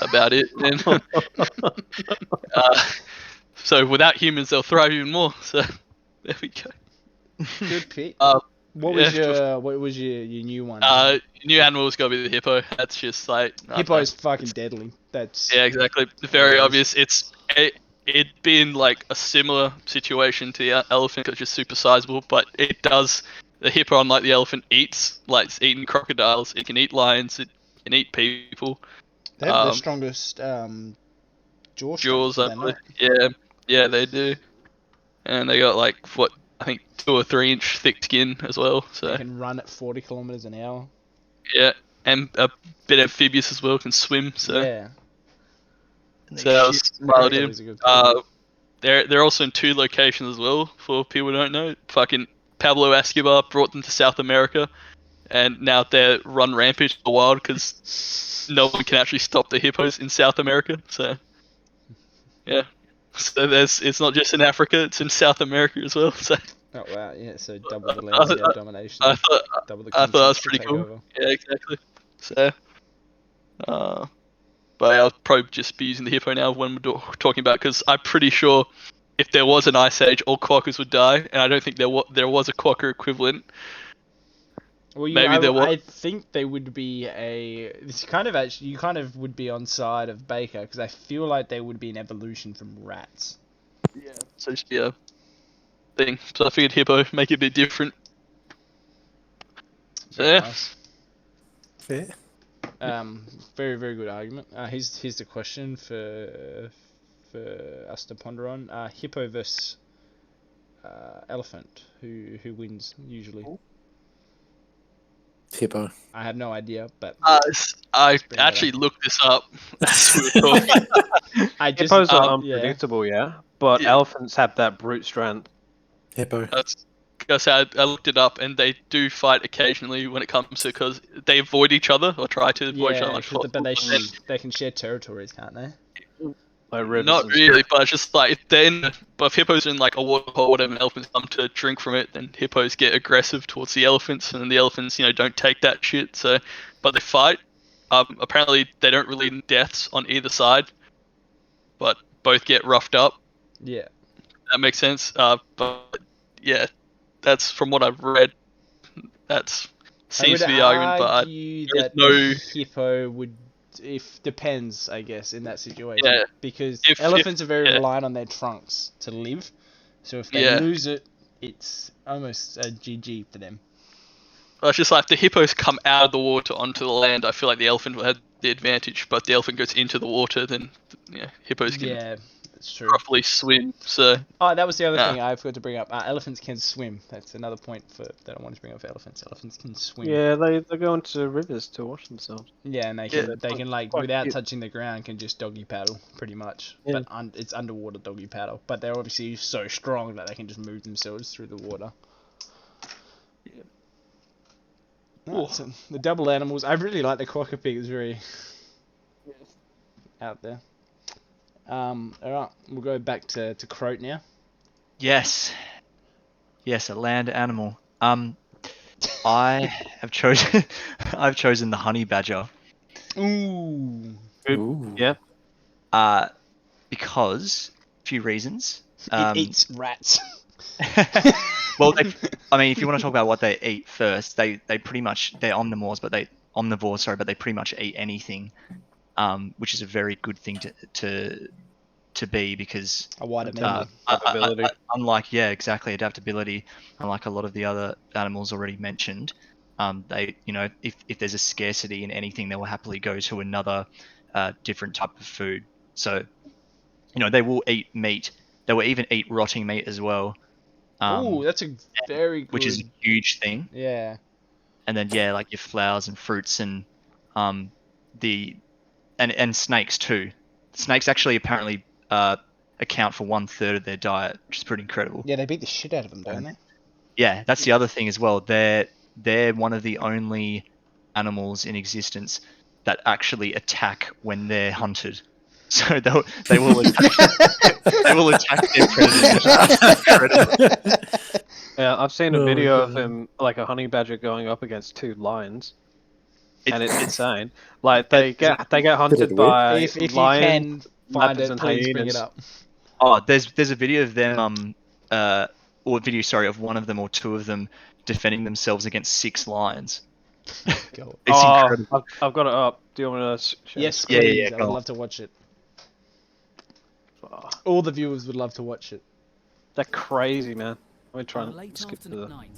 about it. And, so without humans, they'll thrive even more. So there we go. Good pick. Uh, What was your new one? New animal's gotta be the hippo. That's just like I don't know. Hippo's fucking deadly. That's Yeah, exactly. Very obvious. It'd be in like a similar situation to the elephant, 'cause it's just super sizable, but it does the hippo, unlike the elephant, eats, like it's eating crocodiles. It can eat lions. It can eat people. They have the strongest jaw Jaws, strength, I do they believe. not? Yeah, they do. And they got like what I think 2 or 3 inch thick skin as well. They So can run at 40 kilometers an hour. yeah, and a bit amphibious as well. Can swim. So Yeah. And they so that shit. was smart of That him. is a good call. They're also in 2 locations as well. For people who don't know, fucking Pablo Escobar brought them to South America, and now they're run rampage in the wild because no one can actually stop the hippos in South America. So yeah, so it's not just in Africa; it's in South America as well. So Oh wow, yeah. So double the landscape domination. I thought Double the I thought that was continents to pretty take cool. over. Yeah, exactly. So, but I'll probably just be using the hippo now when we're talking about, because I'm pretty sure if there was an ice age, all quackers would die, and I don't think there was a quacker equivalent. Well, Maybe there was. I think they would be It's kind of actually, you kind of would be on side of Baker, because I feel like they would be an evolution from rats. Yeah, so just be a thing. So I figured hippo, make it a bit different. So Very yeah. nice. Fair. Very very good argument. Here's the question for us to ponder on. Hippo versus elephant. Who wins usually? Hippo. I have no idea, but I bring that actually up. looked this up as we were talking. I just Hippos are yeah. unpredictable, yeah, but Yeah. elephants have that brute strength. Hippo. I looked it up, and they do fight occasionally when it comes to, because they avoid each other or try to avoid each other Yeah, as much as but possible. they can share territories, can't they? Like rivers Not and really, stuff. but it's just like but if hippos are in like a waterhole or whatever, and elephants come to drink from it, then hippos get aggressive towards the elephants, and then the elephants, don't take that shit. So, but they fight. Apparently they don't really end deaths on either side, but both get roughed up. Yeah. That makes sense. But yeah, that's from what I've read. That's I would seems to be the argument, but argue there's that no. the hippo would, if depends, I guess, in that situation. Yeah. Because If elephants are very yeah. reliant on their trunks to live. So if they Yeah. lose it, it's almost a GG for them. Well, it's just like if the hippos come out of the water onto the land, I feel like the elephant will have the advantage. But the elephant goes into the water, then hippos can Yeah, that's true. properly swim. So Oh, that was the other thing I forgot to bring up. Elephants can swim. That's another point that I wanted to bring up for elephants. Elephants can swim. Yeah, they go into rivers to wash themselves. Yeah, and they can like quite without cute. touching the ground can just doggy paddle pretty much. Yeah. But it's underwater doggy paddle. But they're obviously so strong that they can just move themselves through the water. Yeah. No, so the double animals. I really like the quacker pig. It's very out there. All right, we'll go back to Croat now. Yes, a land animal. I have chosen I've chosen the honey badger. Ooh. Ooh. Yeah. Because a few reasons. It eats rats. Well, if you want to talk about what they eat first, they pretty much, they're omnivores, but they pretty much eat anything, which is a very good thing to be, because A wider menu. Adaptability. unlike adaptability, unlike a lot of the other animals already mentioned, they, if there's a scarcity in anything, they will happily go to another different type of food. So, they will eat meat. They will even eat rotting meat as well. Ooh, that's a very good. Which is a huge thing. Yeah. And then like your flowers and fruits and and snakes too. Snakes actually apparently account for 1/3 of their diet, which is pretty incredible. Yeah, they beat the shit out of them, don't they? Yeah, that's the other thing as well. They're one of the only animals in existence that actually attack when they're hunted. So they will attack their predators. Yeah, I've seen a Oh, video of God. him, like a honey badger going up against 2 lions, and it's insane. Like they get hunted weird. by If you lions, can find leopards, it, and please bring it hyenas. up. Oh, there's a video of them or video, sorry, of one of them or two of them defending themselves against 6 lions. Go. It's incredible. I've got it up. Do you want to share? Yes, Yeah, please. yeah, I go would on. love to watch it. Oh, All the viewers would love to watch it. they're crazy, man. Let me try On a and late skip to afternoon the. night,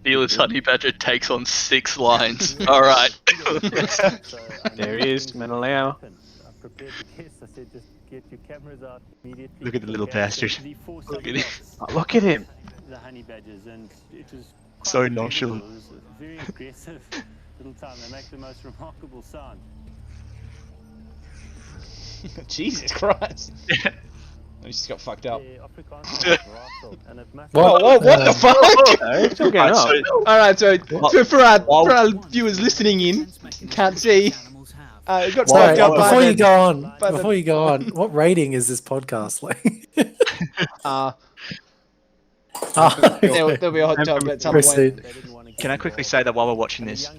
Fearless honey badger takes on 6 lions. All right. There he is, Menelao. Look at the little bastard. Look at him. Oh, look at him. The honey badgers, and it was So quite nonchalant. remarkable. It was a very aggressive little time. They make the most remarkable sound. Jesus Christ. He just got fucked up. Whoa, Whoa, what the fuck? No, he's still getting up. Alright, so Well- for our viewers listening in, can't see, it got Sorry, fucked up by before you the- go on, by the- before you go on, what rating is this podcast like? There'll be a hot tub at some point. Proceed. Can I quickly say that while we're watching this,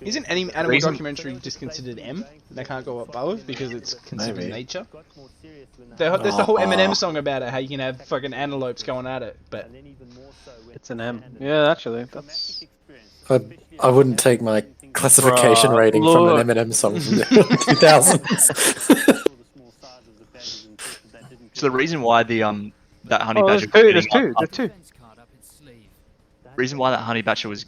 Isn't any animal Reason- documentary just considered M? They can't go above because it's considered Maybe. nature. There's the whole Eminem song about it, how you can have fucking antelopes going at it, but It's an M. Yeah, actually, that's. I wouldn't take my classification Bruh, rating look. from an Eminem song from the 2000s. so the reason why the that honey Oh, badger there's two. There's two. reason why that honey badger was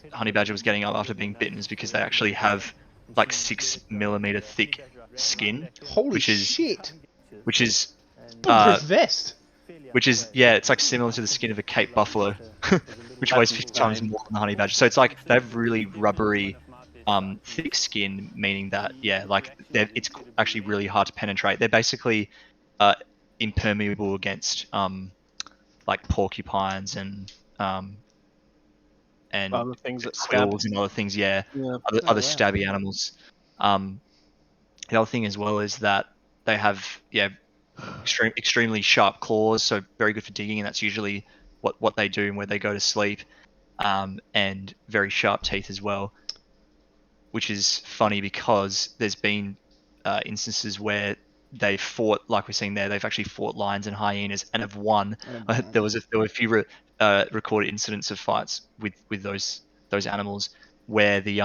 getting up after being bitten is because they actually have like 6mm thick skin, holy which is shit! which is Bulletproof vest. yeah, it's like similar to the skin of a Cape buffalo, which weighs 50 times more than the honey badger. So it's like they have really rubbery, thick skin, meaning that like it's actually really hard to penetrate. They're basically impermeable against like porcupines and Other things that stab. quills and other things. Yeah. Other stabby animals. The other thing as well is that they have extremely sharp claws, so very good for digging, and that's usually what they do where they go to sleep. And very sharp teeth as well, which is funny because there's been instances where they fought, like we're seeing there, they've actually fought lions and hyenas and have won. There were a few recorded incidents of fights with those animals where the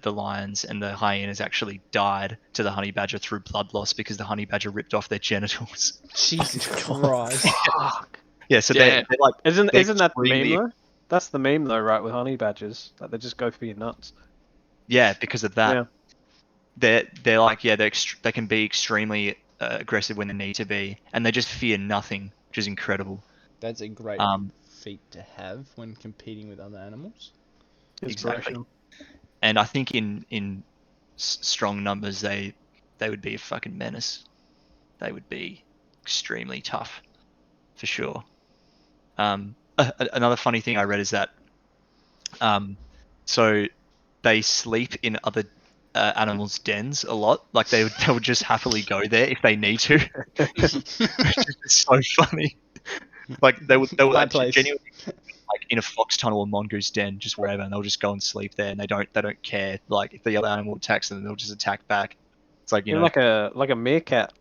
lions and the hyenas actually died to the honey badger through blood loss because the honey badger ripped off their genitals. Jesus Christ! Yeah, so Damn. they're like Isn't that the extremely- meme though? That's the meme though, right? With honey badgers, that they just go for your nuts. yeah, because of that. Yeah. They're like they can be extremely aggressive when they need to be, and they just fear nothing, which is incredible. That's a great feat to have when competing with other animals. Exactly. And I think in strong numbers they would be a fucking menace. They would be extremely tough, for sure. Another funny thing I read is that so they sleep in other animals' dens a lot. Like they would just happily go there if they need to. It's so funny. Like they would My actually place. genuinely like in a fox tunnel or mongoose den, just wherever, and they'll just go and sleep there, and they don't care. Like if the other animal attacks them, they'll just attack back. It's like, you know, like a meerkat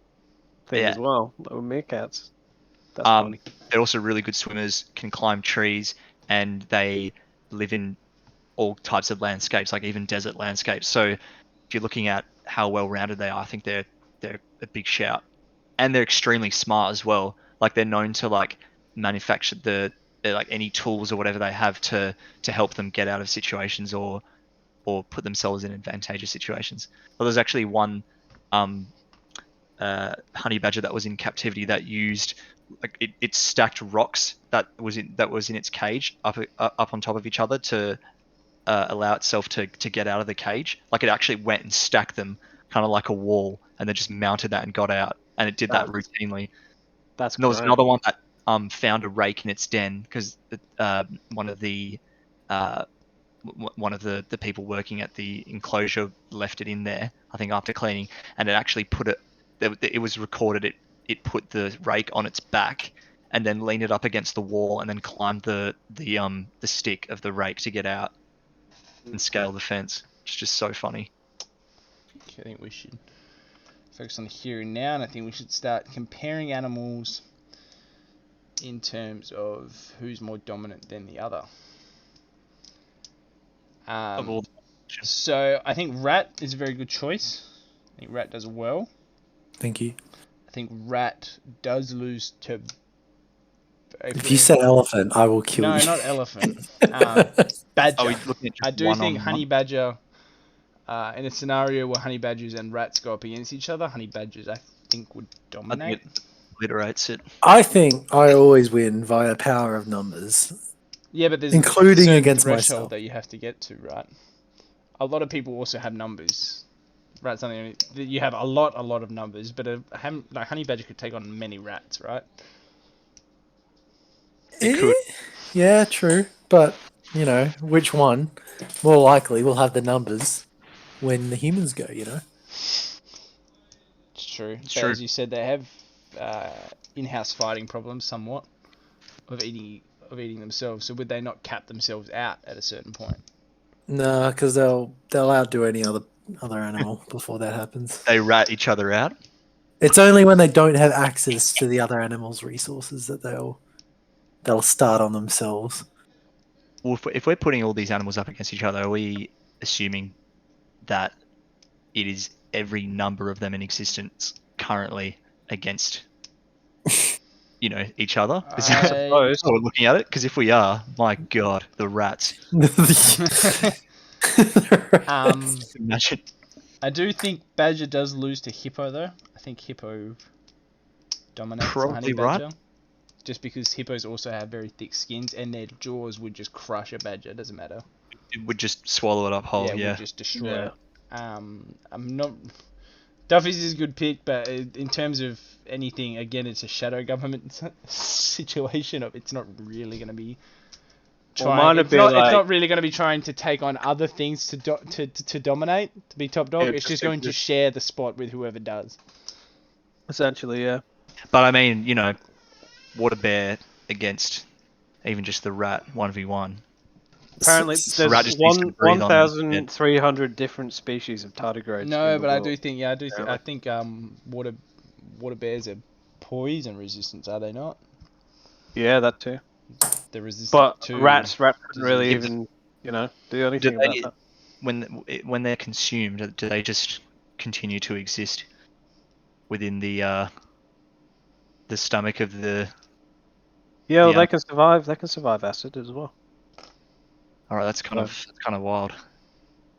thing Yeah. as well. Like with meerkats. That's funny. they're also really good swimmers, can climb trees, and they live in all types of landscapes, like even desert landscapes. So if you're looking at how well-rounded they are, I think they're a big shout, and they're extremely smart as well. Like they're known to like manufacture like any tools or whatever they have to help them get out of situations or put themselves in advantageous situations. Well, there's actually one honey badger that was in captivity that used like it stacked rocks that was in its cage up on top of each other to allow itself to get out of the cage. Like it actually went and stacked them kind of like a wall, and then just mounted that and got out, and it did that routinely. That's And there was great. another one that found a rake in its den because one of the people working at the enclosure left it in there, I think after cleaning, and it actually it was recorded it put the rake on its back and then leaned it up against the wall and then climbed the stick of the rake to get out and scale the fence. It's just so funny. I think we should focus on the here and now, and I think we should start comparing animals in terms of who's more dominant than the other. Of all So I think rat is a very good choice. I think rat does well. Thank you. I think rat does lose to If you say elephant, I will kill no, you. not elephant. Badger. Are we looking at just I do one think on honey one? badger. In a scenario where honey badgers and rats go up against each other, honey badgers I think would I dominate. think it obliterates it. I think I always win via power of numbers. Yeah, but there's Including a certain against threshold myself. that you have to get to, right? A lot of people also have numbers. Rats only you have a lot of numbers, but like honey badger could take on many rats, right? It could. Yeah, true. But, you know, which one more likely will have the numbers when the humans go, you know? It's true. It's But true. as you said, they have in-house fighting problems somewhat of eating themselves. So would they not cap themselves out at a certain point? No, because they'll outdo any other animal before that happens. They rat each other out. It's only when they don't have access to the other animal's resources that they'll start on themselves. Well, if we're putting all these animals up against each other, are we assuming that it is every number of them in existence currently against, each other? Is that suppose. how we're looking at it? Because if we are, my God, the rats. Just imagine. I do think badger does lose to hippo though. I think hippo dominates the honey Probably right. badger. Just because hippos also have very thick skins and their jaws would just crush a badger. Doesn't matter. It would just swallow it up whole. It Yeah. would just destroy it. I'm not. Duffy's is a good pick, but in terms of anything, again, it's a shadow government situation. It's not really going to be trying. It's not really going to be trying to take on other things to dominate, to be top dog. Yeah, It's just going to share the spot with whoever does. Essentially, yeah. But I mean, water bear against even just the rat 1v1. Apparently, The rat there's just needs to breathe on it. 1,300 different species of tardigrades. No, in the but I world. do think, I think water bears are poison resistant, are they not? Yeah, that too. They're resistant But to rats don't really disease. even, do anything about that. When they're consumed, do they just continue to exist within the stomach of the? Yeah, well, Yeah. they can survive. They can survive acid as well. All right, that's kind of wild.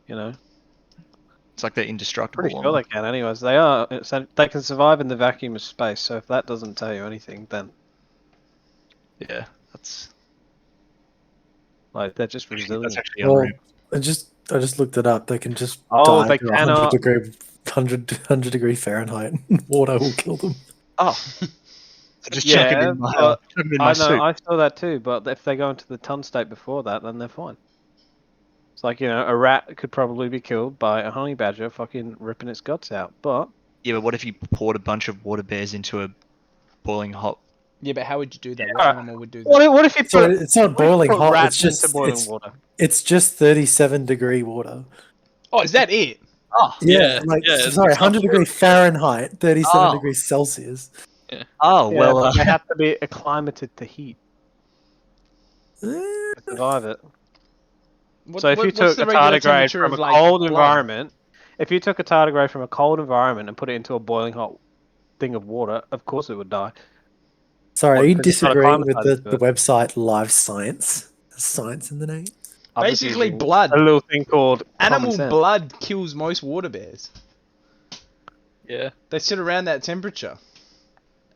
It's like they're indestructible. Pretty sure they can. Anyways, they are. They can survive in the vacuum of space. So if that doesn't tell you anything, then Yeah, that's they're just resilient. that's actually Well, unreal. I just looked it up. They can just Oh, die they to cannot- 100 degree Fahrenheit. Water will kill them. Oh, so just chuck them in my, but chuck 'em in my I soup. know. I saw that too. But if they go into the ton state before that, then they're fine. It's like a rat could probably be killed by a honey badger fucking ripping its guts out. But Yeah, but what if you poured a bunch of water bears into a boiling hot? Yeah, but how would you do that? Yeah. What animal would do that? what if you So put? it's not what if you boiling put hot. rats It's just into boiling water. It's just 37-degree water. Oh, is that it? Oh, Yeah, sorry, it's not 100-degree Fahrenheit, 37 Oh. degrees Celsius. oh Yeah, well. but they have to be acclimated to heat Eh, to survive it. What, So if you what's took the a regular tardigrade temperature from of, a like, cold blood? environment, if you took a tardigrade from a cold environment and put it into a boiling hot thing of water, of course it would die. Sorry, are you Because it's not disagreeing with acclimatized to the it. website Live Science? Has science in the name? I'm just Basically, using blood. A little thing called Animal common sense. blood kills most water bears. Yeah. They sit around that temperature,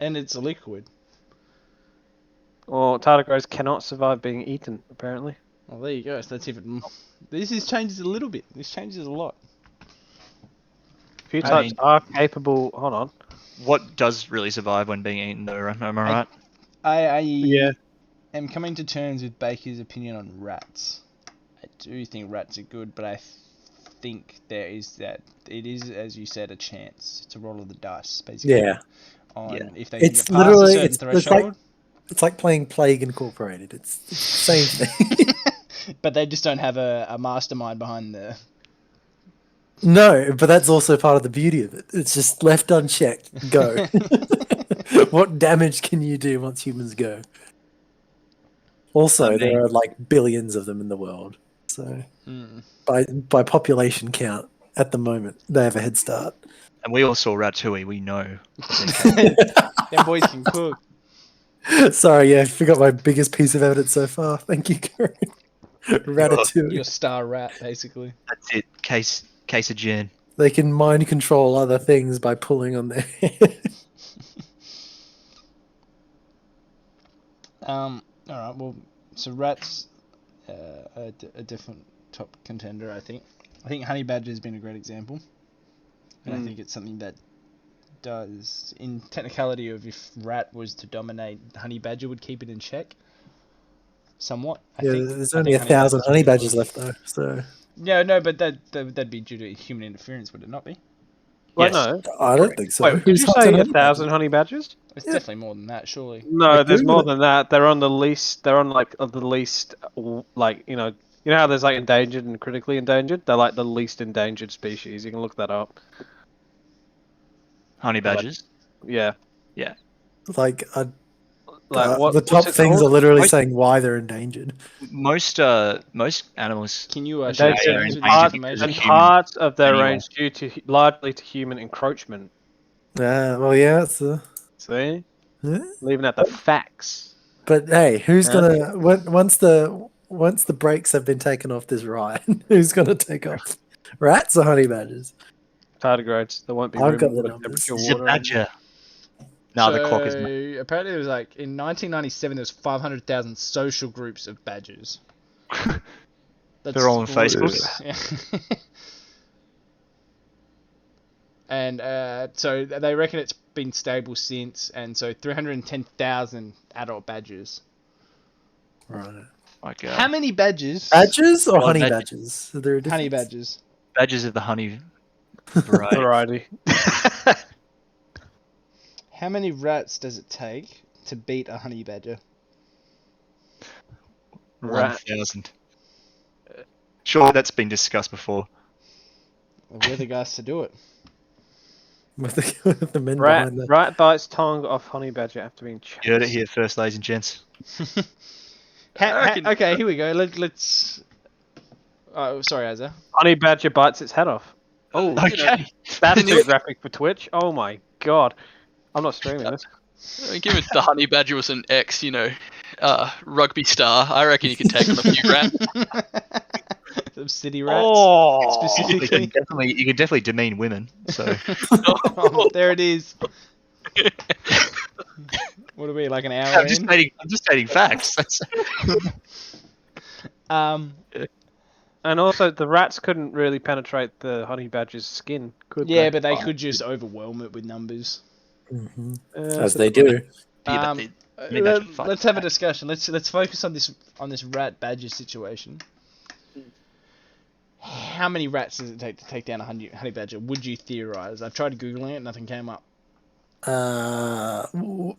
and it's a liquid. Well, tardigrades cannot survive being eaten, apparently. Well, there you go. So that's even. This changes a little bit. This changes a lot. Few I types mean- are capable. Hold on. What does really survive when being eaten, though? Am I right? I Yeah. am coming to terms with Baker's opinion on rats. I do think rats are good, but I think there is that it is, as you said, a chance. It's a roll of the dice, basically. Yeah. On Yeah. if they It's can get past a literally- certain it's like- threshold. It's like playing Plague Incorporated. It's the same thing. But they just don't have a mastermind behind the. No, but that's also part of the beauty of it. It's just left unchecked. Go. What damage can you do once humans go? Also, I mean- there are like billions of them in the world. So Mm. by population count, at the moment, they have a head start. And we all saw Ratatouille. We know. Them boys can cook. Sorry, yeah, I forgot my biggest piece of evidence so far. Thank you, Karen. Ratatouille. Your star rat, basically. That's it. Case of gin. They can mind control other things by pulling on their head. All right. Well, so rats, a different top contender, I think. I think honey badger has been a great example, and I think it's something that does, in technicality of if rat was to dominate, honey badger would keep it in check. Somewhat. I think. There's I only think 1,000 honey badger's badgers left though, so No, but that'd be due to human interference, would it not be? Well, Yes. no. I don't think so. Wait, did you say 1,000 honey badgers? It's Yeah. definitely more than that, surely. No, Yeah, there's Google more it. than that. They're on the least. They're on like the least, like you know how there's like endangered and critically endangered. They're like the least endangered species. You can look that up. Honey badgers. Yeah. Like, Like what? the top what's it things called? are literally Most- saying why they're endangered. Most animals. Can you Endangered share are this and with endangered this parts, because information? and of human parts of their anyway. range due to largely to human encroachment. Well, yeah, it's See, yeah. leaving out the facts. But hey, who's Huh? gonna once the brakes have been taken off this ride? Who's gonna take off? Rats or honey badgers? Tardigrades. There won't be I've room got the for numbers. temperature It's a water. badger. No, the clock is. So apparently it was like in 1997 there was 500,000 social groups of badgers. They're all on Facebook. Yeah. And so they reckon it's been stable since, and so 310,000 adult badgers. Right. My God. How many badgers? Badgers or Oh, honey badger. badgers? Is there a Honey difference? badgers. Badgers of the honey variety. Variety. How many rats does it take to beat a honey badger? Rat. 1,000. Sure, that's been discussed before. Well, we're the guys to do it. With the men behind the Rat bites tongue off honey badger after being chased. You heard it here first, ladies and gents. Okay, here we go. Let's. Oh, sorry, Azza. Honey badger bites its head off. Oh, Okay. That's Can you- too graphic for Twitch. Oh my god. I'm not streaming this. I mean, given the honey badger was an ex, rugby star, I reckon you could take on a few rats. Some city rats. Oh, You Specifically. can definitely demean women. So Oh, there it is. What are we, like an hour I'm just in? stating facts. That's... and also the rats couldn't really penetrate the honey badger's skin, could Yeah, they? but they could just overwhelm it with numbers. as they do. Yeah, Um, but honey badger fight Let's have a back. discussion. Let's focus on this rat badger situation. How many rats does it take to take down a honey badger? Would you theorize? I've tried googling it, nothing came up.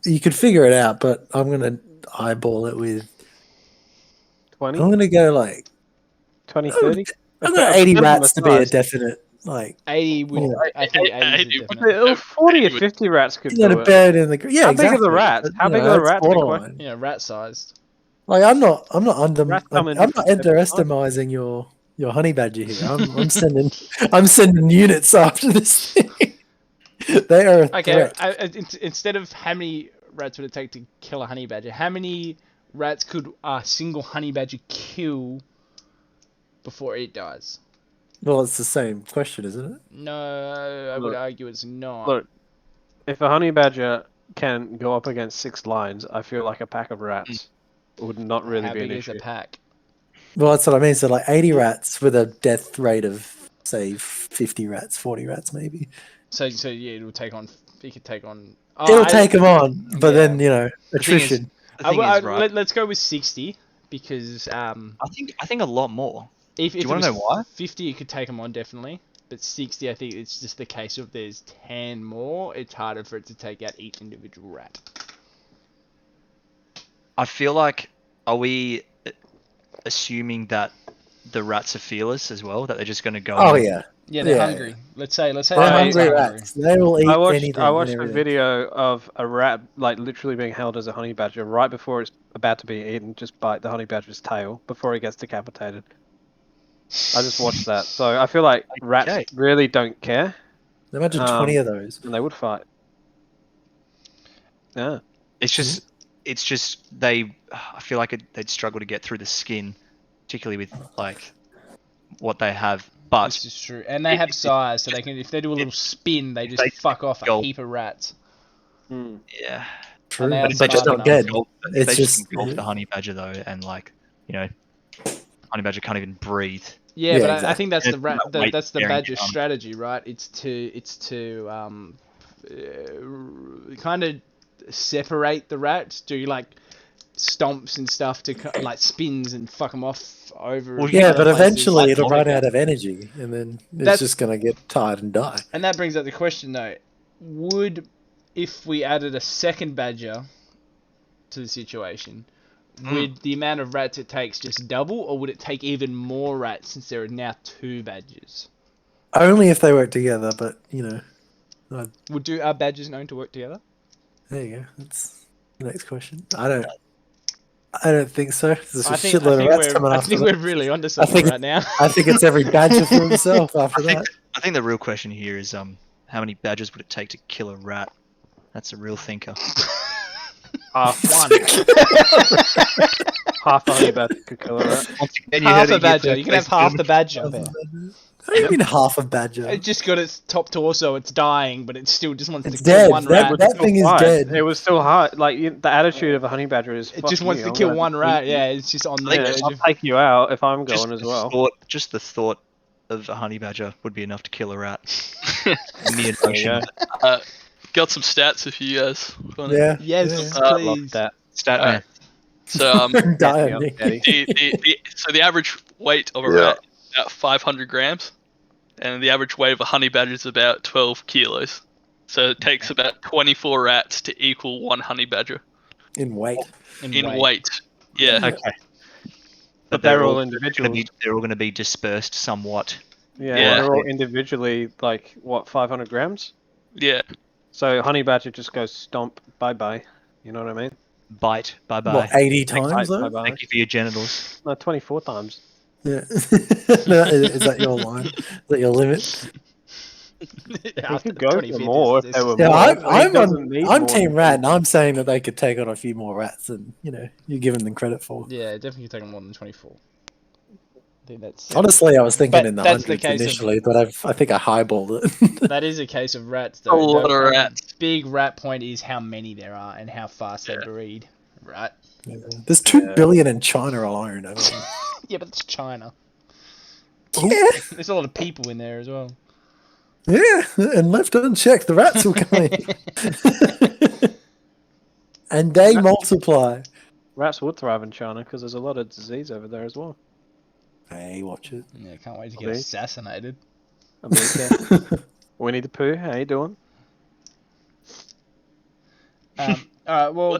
You could figure it out, but I'm gonna eyeball it with. 20, I'm gonna go like 20, 30? I'm gonna 80 rats to be a definite like. 80 would. Yeah. I think 80 is 80 a would- definite. 40 or 50 rats could You know, do to it. bed in the yeah. How big are the exactly. rats? How You big know, are the that's rats? Big borderline. Yeah, rat sized. Like I'm not Rats come in I'm not different underestimating your honey badger here. I'm sending units after this thing. They are a Okay, threat. instead of how many rats would it take to kill a honey badger, how many rats could a single honey badger kill before it dies? Well, it's the same question, isn't it? No, I would Look. argue it's not. Look, if a honey badger can go up against 6 lions, I feel like a pack of rats would not really how be big an is issue. a pack? Well, that's what I mean. So like 80 rats with a death rate of say 50 rats, 40 rats maybe. So yeah, it would take on. It could take on. It'll take them on, but yeah. then attrition. The thing is, right? Let's go with 60 because I think a lot more. if you it wanna was know why? 50, it could take them on definitely. But 60, I think it's just the case of there's 10 more. It's harder for it to take out each individual rat. I feel like, are we assuming that the rats are fearless as well? That they're just going to go? Oh in? yeah, Yeah, they're Yeah. hungry. Let's say they're they're hungry rats. They will eat anything. I watched and a everything. video of a rat like literally being held as a honey badger right before it's about to be eaten. Just bite the honey badger's tail before he gets decapitated. I just watched that, so I feel like rats Okay. really don't care, Imagine 20 of those. and they would fight. Yeah, It's just it's just I feel like they'd struggle to get through the skin, particularly with like what they have. But This is true, and they have size, so they can. If they do a little spin, they just they fuck off a go- heap of rats. yeah, True, And they are but smart just not enough. dead. if It's they just engulf the honey badger though, and like honey badger can't even breathe. Yeah, Yeah, but I exactly. think that's And the it's rat. that weight That's the bearing badger charm. strategy, right? It's to kind of separate the rat. Do like stomps and stuff to like spins and fuck them off over. Well, yeah, other but places. eventually it'll run Monica. out of energy, and then it's That's- just gonna get tired and die. And that brings up the question though: would, if we added a second badger to the situation, would the amount of rats it takes just double, or would it take even more rats since there are now 2 badgers? Only if they work together, but Would our badgers known to work together? there you go. That's the next question. I don't think so. There's a I think shitload of rats we're coming I after think them. we're really onto something think- right now. I think it's every badger for himself after that. I think the real question here is how many badgers would it take to kill a rat? That's a real thinker. Half one. Half a honey badger could kill a rat. Once again, you Half heard it a here badger. first, You can have ladies half and the badger. What do you mean half a badger? It just got its top torso. It's dying, but it still just wants It's to kill dead. one That- rat. that thing is Hard. dead. It was still hard. Like the attitude of a honey badger is. It just "Fuck wants you, to I'm kill gonna one eat rat. you." Yeah, it's just on the Yeah, edge I'll of... take you out if I'm Just going as the well. Just the thought of a honey badger would be enough to kill a rat. Mere There you notion. go. Got some stats if you guys want it. Yeah. Yes, yeah. Love please. that. Stat Alright. man. So Die Yeah, on me. Daddy. the average weight of a rat is about 500 grams, and the average weight of a honey badger is about 12 kilos. So it takes about 24 rats to equal one honey badger In weight. in weight. Yeah. Okay. But they're all gonna individuals. be they're all going to be dispersed somewhat. Yeah, Yeah. they're all individually like what 500 grams. Yeah. So honey badger just goes stomp, bye bye. You know what I mean? Bite. Bye bye. What, 80 times Bye though? bye. Thank you for your genitals. No, 24 times. Yeah. Is that your line? Is that your limit? You could go for more if they were Yeah, more. I'm Team Rat, and I'm saying that they could take on a few more rats than you're giving them credit for. Yeah, definitely taking more than 24. I think that's... Honestly, I was thinking But in the that's the hundreds case of- initially, but I think I highballed it. That is a case of rats, A though. lot of The rats. big rat point is how many there are and how fast they breed, right? There's 2 billion in China alone. I mean, Yeah, but it's China. yeah, There's a lot of people in there as well. yeah, and left unchecked, the rats will come in. And they multiply. Rats would thrive in China because there's a lot of disease over there as well. Hey, watch it. Yeah, can't wait to get Okay. assassinated. I mean, yeah. Winnie the Pooh, how you doing? Alright, well,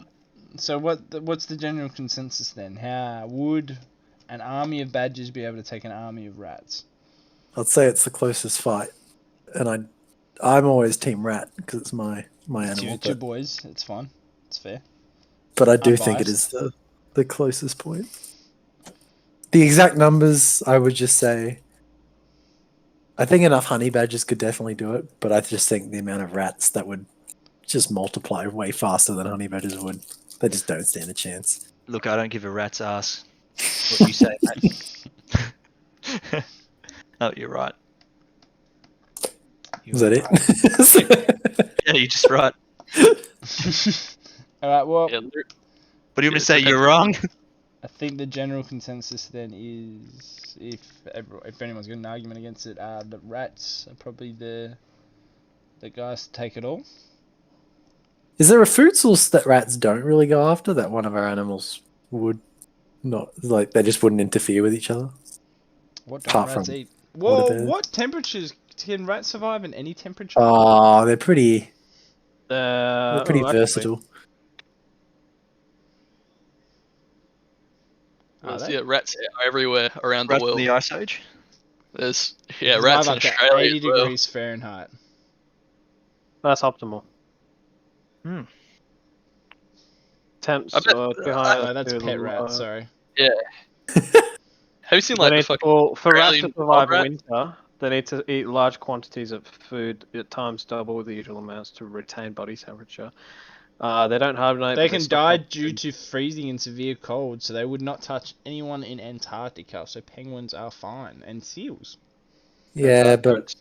so what's the general consensus then? How would an army of badgers be able to take an army of rats? I'd say it's the closest fight, and I'm always Team Rat because it's my It's animal. your boys, it's fine. It's fair. But I do think it Unbiased. is the closest point. The exact numbers, I would just say, I think enough honey badgers could definitely do it, but I just think the amount of rats that would just multiply way faster than honey badgers would, they just don't stand a chance. Look, I don't give a rat's ass what you say, mate. No, you're right. Is that it? Yeah, you're just right. Alright, well, Yeah. What do you want me to say? You're wrong. I think the general consensus then is, if anyone's got an argument against it, the rats are probably the guys to take it all. Is there a food source that rats don't really go after that one of our animals would not, like they just wouldn't interfere with each other? What Apart don't rats from eat? Well, water. what temperatures can rats survive in any temperature? Oh, they're pretty Actually, versatile. Are they? Yeah, rats are everywhere around the Rats in world. the Ice Age. There's They rats in survive up to Australia 80 as well. degrees Fahrenheit. That's optimal. Hmm. Temps I bet- are too high. Oh, that's too pet low. rat, sorry. Have you seen like They the need- fucking well, for rats to Australian survive rat? winter, they need to eat large quantities of food at times double the usual amounts to retain body temperature. They don't hibernate. They but can stop die on due food. to freezing and severe cold, so they would not touch anyone in Antarctica. So penguins are fine, and seals. Yeah, but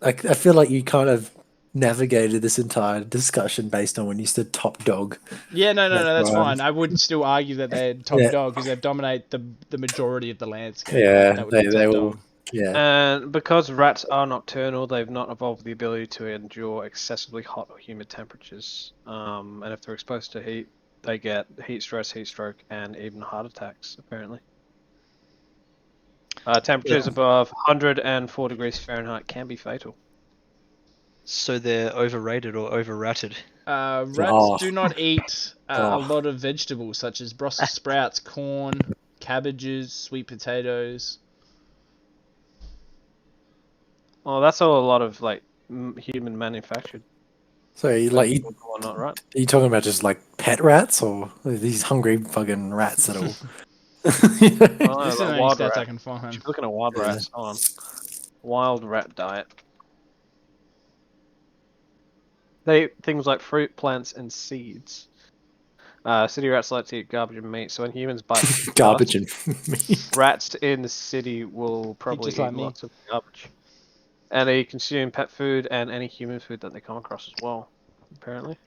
Antarctica, I feel like you kind of navigated this entire discussion based on when you said top dog. Yeah, no, that's why I'm- fine. I would still argue that they're top Yeah. dog because they dominate the majority of the landscape. Yeah, That would be they top will. dog. Yeah, And because rats are nocturnal, they've not evolved the ability to endure excessively hot or humid temperatures. And if they're exposed to heat, they get heat stress, heat stroke, and even heart attacks, apparently. Temperatures above 104 degrees Fahrenheit can be fatal. So they're overrated or overratted. Rats Oh. do not eat a Oh. lot of vegetables such as Brussels sprouts, corn, cabbages, sweet potatoes. Well, that's all a lot of like human manufactured. so you vegetables and whatnot, right? are you talking about just like pet rats or these hungry fucking rats that all? Oh, This is the like only wild stats I rat. can find. Should be looking at wild Yeah. rats. Hold on. Wild rat diet. They eat things like fruit, plants, and seeds. City rats like to eat garbage and meat, so when humans bite Garbage dust, and meat. rats in the city will probably just eat like me. lots of garbage. And they consume pet food and any human food that they come across as well, apparently.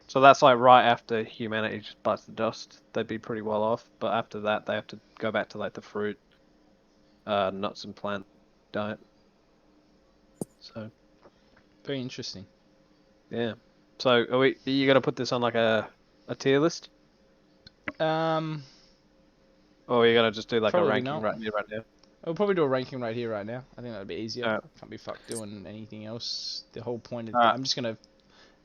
So that's like right after humanity just bites the dust, they'd be pretty well off. But after that, they have to go back to like the fruit, nuts and plant diet. So Very interesting. yeah. So are you gonna put this on like a tier list, Um, or are you gonna just do like a Probably ranking not. right now? I'll probably do a ranking right here, right now. I think that'd be easier. Alright. Can't be fucked doing anything else. The whole point of Alright. I'm just gonna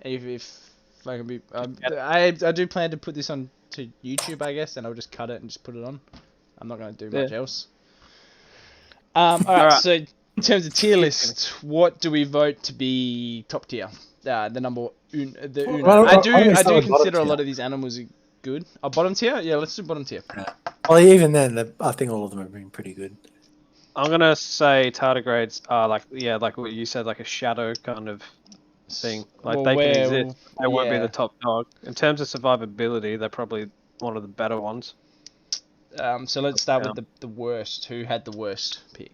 if I can be Yeah. I do plan to put this on to YouTube, I guess, and I'll just cut it and just put it on. I'm not gonna do much Yeah. else. All right. Alright. So in terms of tier list, what do we vote to be top tier? The number the uno. Well, I do why don't we start consider with bottom a tier? lot of these animals are good. Bottom tier? Yeah, let's do bottom tier. Well, even then, I think all of them have been pretty good. I'm gonna say tardigrades are like what you said, like a shadow kind of thing. Like Well, they can where- exist. They won't be yeah. the top dog. In terms of survivability, they're probably one of the better ones. So let's start Yeah. with the worst. Who had the worst pick?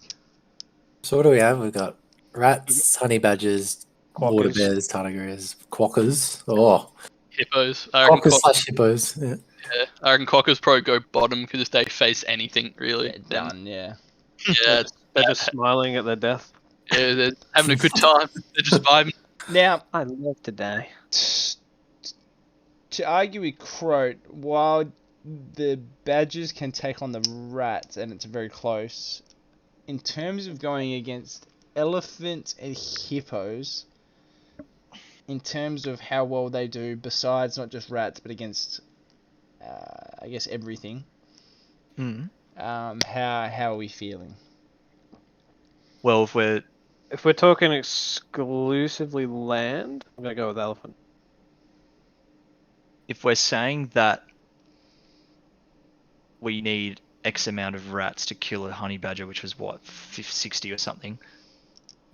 So what do we have? We've got rats, honey badgers, water Quackers. bears, tardigrades, quackers. Oh, Hippos. I reckon, quackers slash hippos. Yeah. I reckon quackers probably go bottom because if they face anything really, Yeah, then done. Yeah. yeah, They're just smiling at their death. they're having a good time. They're just vibing. Now, I love to die. to argue with Croat, while the badgers can take on the rats and it's very close, in terms of going against elephants and hippos, in terms of how well they do, besides not just rats but against, I guess everything. Hmm. How are we feeling? Well, If we're talking exclusively land, I'm gonna go with elephant. if we're saying that we need X amount of rats to kill a honey badger, which was what, 60 or something,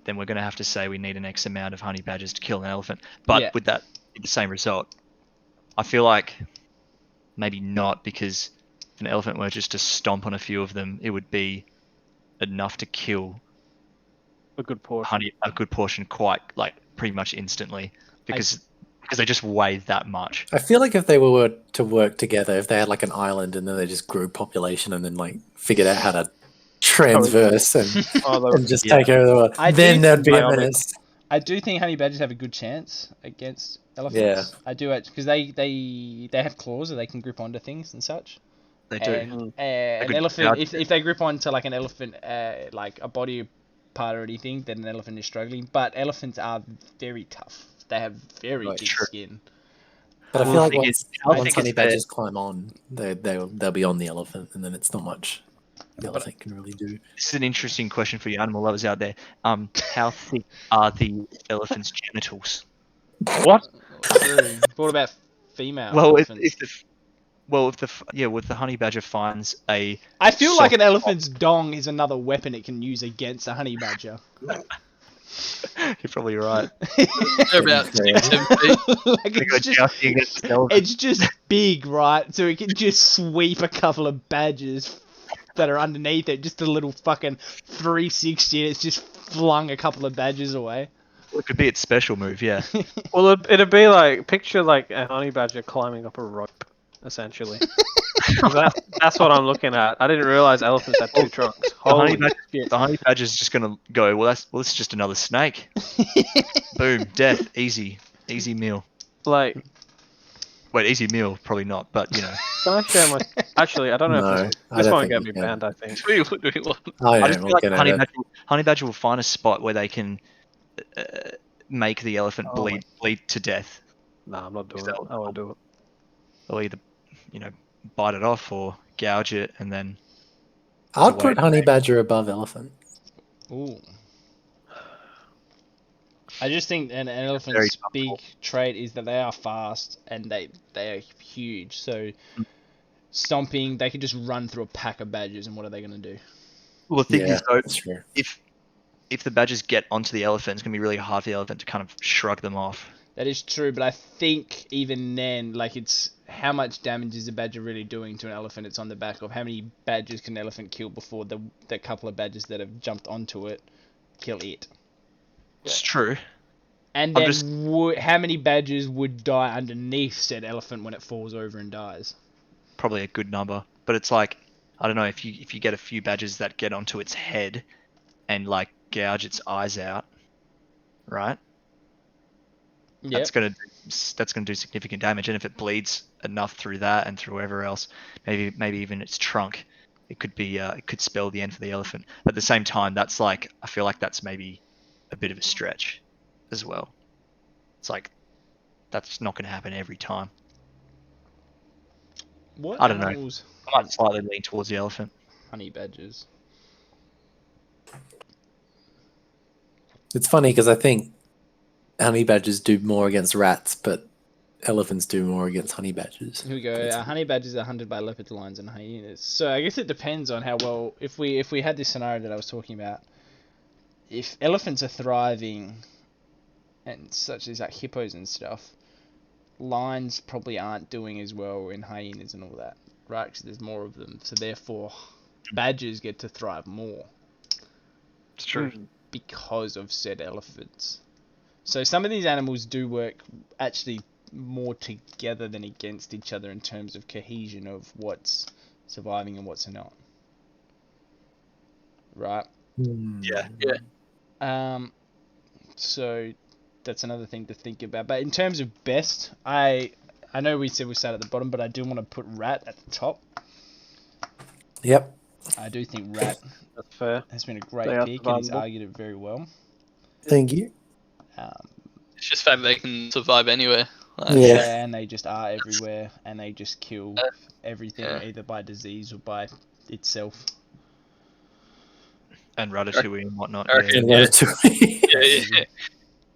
then we're going to have to say we need an X amount of honey badgers to kill an elephant. But Yeah. would that be the same result? I feel like maybe not, because if an elephant were just to stomp on a few of them, it would be enough to kill A good portion. a good portion quite like pretty much instantly, because they just weigh that much. I feel like if they were to work together, if they had like an island and then they just grew population and then like figured out how to transverse and, and just take over the world, I then do- there'd be a Bionic. menace. I do think honey badgers have a good chance against elephants. I do, because they have claws so they can grip onto things and such. They do. And an could elephant, charge if they grip onto like an elephant, like a body part or anything, then an elephant is struggling. But elephants are very tough. They have very Right, thick true. skin. But I Well, feel I like think once I think honey it's fair. badgers climb on, they'll be on the elephant, and then it's not much the elephant can really do. This is an interesting question for you animal lovers out there. How thick are the elephant's genitals? What? True. What about female Well, elephants? if the honey badger finds a I feel like soft- an elephant's dong is another weapon it can use against a honey badger. You're probably right. They're about 6-7 feet. Like They go jousting against the elephant. it's just big, right? So it can just sweep a couple of badgers that are underneath it, just a little fucking 360, and it's just flung a couple of badgers away. Well, it could be its special move, yeah. Well, it'd be like picture like a honey badger climbing up a rope, essentially. 'Cause that's what I'm looking at. I didn't realize elephants had two trunks. Holy shit! The honey badger's just gonna go. Well, this is just another snake. Boom, death, easy meal. Like, Wait, easy meal, probably not, but you know. can I share my? Actually, I don't know No, if I this don't won't think get you me can. banned. I think. We want. I I just am feel like looking at it. honey badger will find a spot where they can make the elephant Oh my- bleed to death. Nah, I'm not doing Is it. that- I won't do it. They'll either, bite it off or gouge it, and then I'd the put way- honey badger above elephant. Ooh. I just think an Very elephant's big powerful. trait is that they are fast and they are huge. So stomping, they can just run through a pack of badgers, and what are they going to do? Well, the thing Yeah, is, though, that's true. if the badgers get onto the elephant, it's gonna be really hard for the elephant to kind of shrug them off. That is true, but I think even then, like, it's how much damage is a badger really doing to an elephant? It's on the back of how many badgers can an elephant kill before the couple of badgers that have jumped onto it kill it. It's true. And I'm then just- how many badgers would die underneath said elephant when it falls over and dies? Probably a good number, but it's like, I don't know, if you get a few badgers that get onto its head and like gouge its eyes out, right? Yeah. That's gonna do significant damage, and if it bleeds enough through that and through wherever else, maybe even its trunk, it could spell the end for the elephant. But at the same time, that's like, I feel like that's maybe a bit of a stretch as well. It's like, that's not going to happen every time. What I don't know. animals I might slightly lean towards the elephant. honey badgers? It's funny because I think honey badgers do more against rats, but elephants do more against honey badgers. Here we go. Honey badgers are hunted by leopard, lions, and hyenas. So I guess it depends on how well. If we had this scenario that I was talking about, if elephants are thriving, and such as like hippos and stuff, lions probably aren't doing as well in hyenas and all that, right? Because there's more of them. So therefore, badgers get to thrive more It's true. because of said elephants. So some of these animals do work actually more together than against each other in terms of cohesion of what's surviving and what's not. Right? Yeah. So that's another thing to think about. But in terms of best, I know we said we start at the bottom, but I do want to put rat at the top. Yep. I do think rat That's fair. has been a great They are pick and he's survivable. argued it very well. Thank you. It's just fact they can survive anywhere. Like, Yeah. And they just are everywhere, and they just kill everything yeah. either by disease or by itself. And Ratatouille and whatnot. I reckon- Yeah. And Ratatouille. yeah.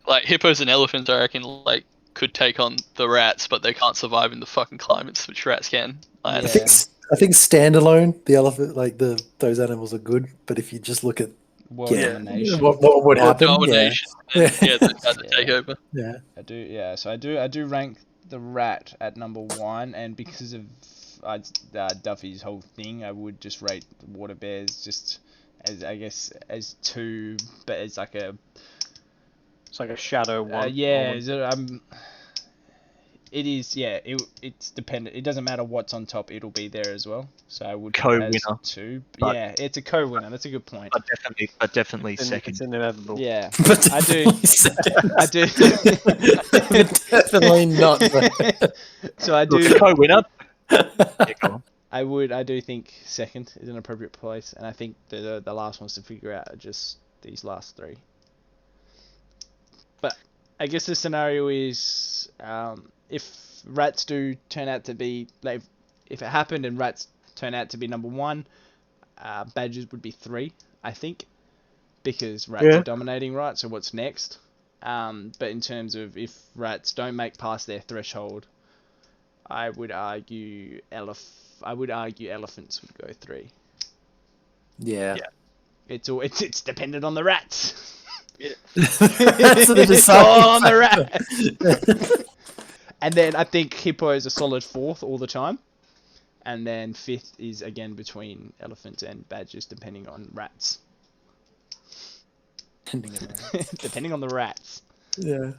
Like hippos and elephants, I reckon, like could take on the rats, but they can't survive in the fucking climates which rats can. Like, Yeah. I think standalone, the elephant, like those animals are good. But if you just look at World domination. what would World happen, domination. Yeah. And, yeah, they had to Yeah. take over. yeah, So I do rank the rat at number 1, and because of Duffy's whole thing, I would just rate the water bears just as, I guess, as 2, but as like a It's like a shadow one. yeah. It is, yeah. It's dependent. It doesn't matter what's on top; it'll be there as well. So I would put it as Co-winner. 2. But- Yeah, it's a co-winner. That's a good point. But definitely It's second. inevitable. Yeah, but I do. I do. definitely not. So I do. Co-winner. Yeah, go on. I do think second is an appropriate place, and I think the last ones to figure out are just these last 3. But I guess the scenario is if rats do turn out to be, like, if it happened and rats turn out to be number 1, badgers would be 3, I think, because rats Yeah. are dominating, right? So what's next? But in terms of if rats don't make past their threshold, I would argue elephants would go 3. Yeah. Yeah. It's dependent on the rats. That's the It's all on the deciding rats. And then I think hippo is a solid 4th all the time. And then 5th is again between elephants and badgers, depending on rats. Depending on the rats. Yeah.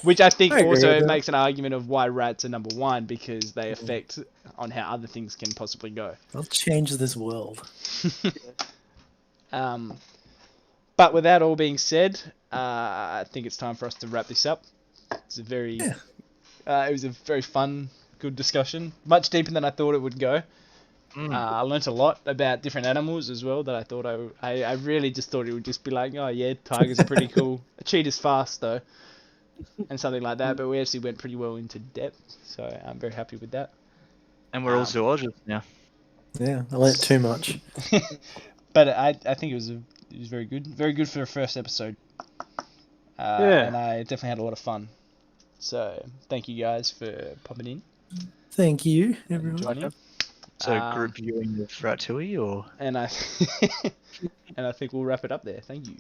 Which I think I agree also with that. makes an argument of why rats are number 1, because they affect on how other things can possibly go. I'll change this world. But with that all being said, I think it's time for us to wrap this up. It's a very, it was a very fun, good discussion. Much deeper than I thought it would go. I learnt a lot about different animals as well that I thought I really just thought it would just be like, oh yeah, tigers are pretty cool. A cheetah's fast though, and something like that. But we actually went pretty well into depth, so I'm very happy with that. And we're all zoologists now. Yeah, I learnt too much. But I think it was very good for the first episode. And I definitely had a lot of fun. So thank you guys for popping in. Thank you, And everyone. joining. So group viewing of Ratatouille, or And I and I think we'll wrap it up there. Thank you.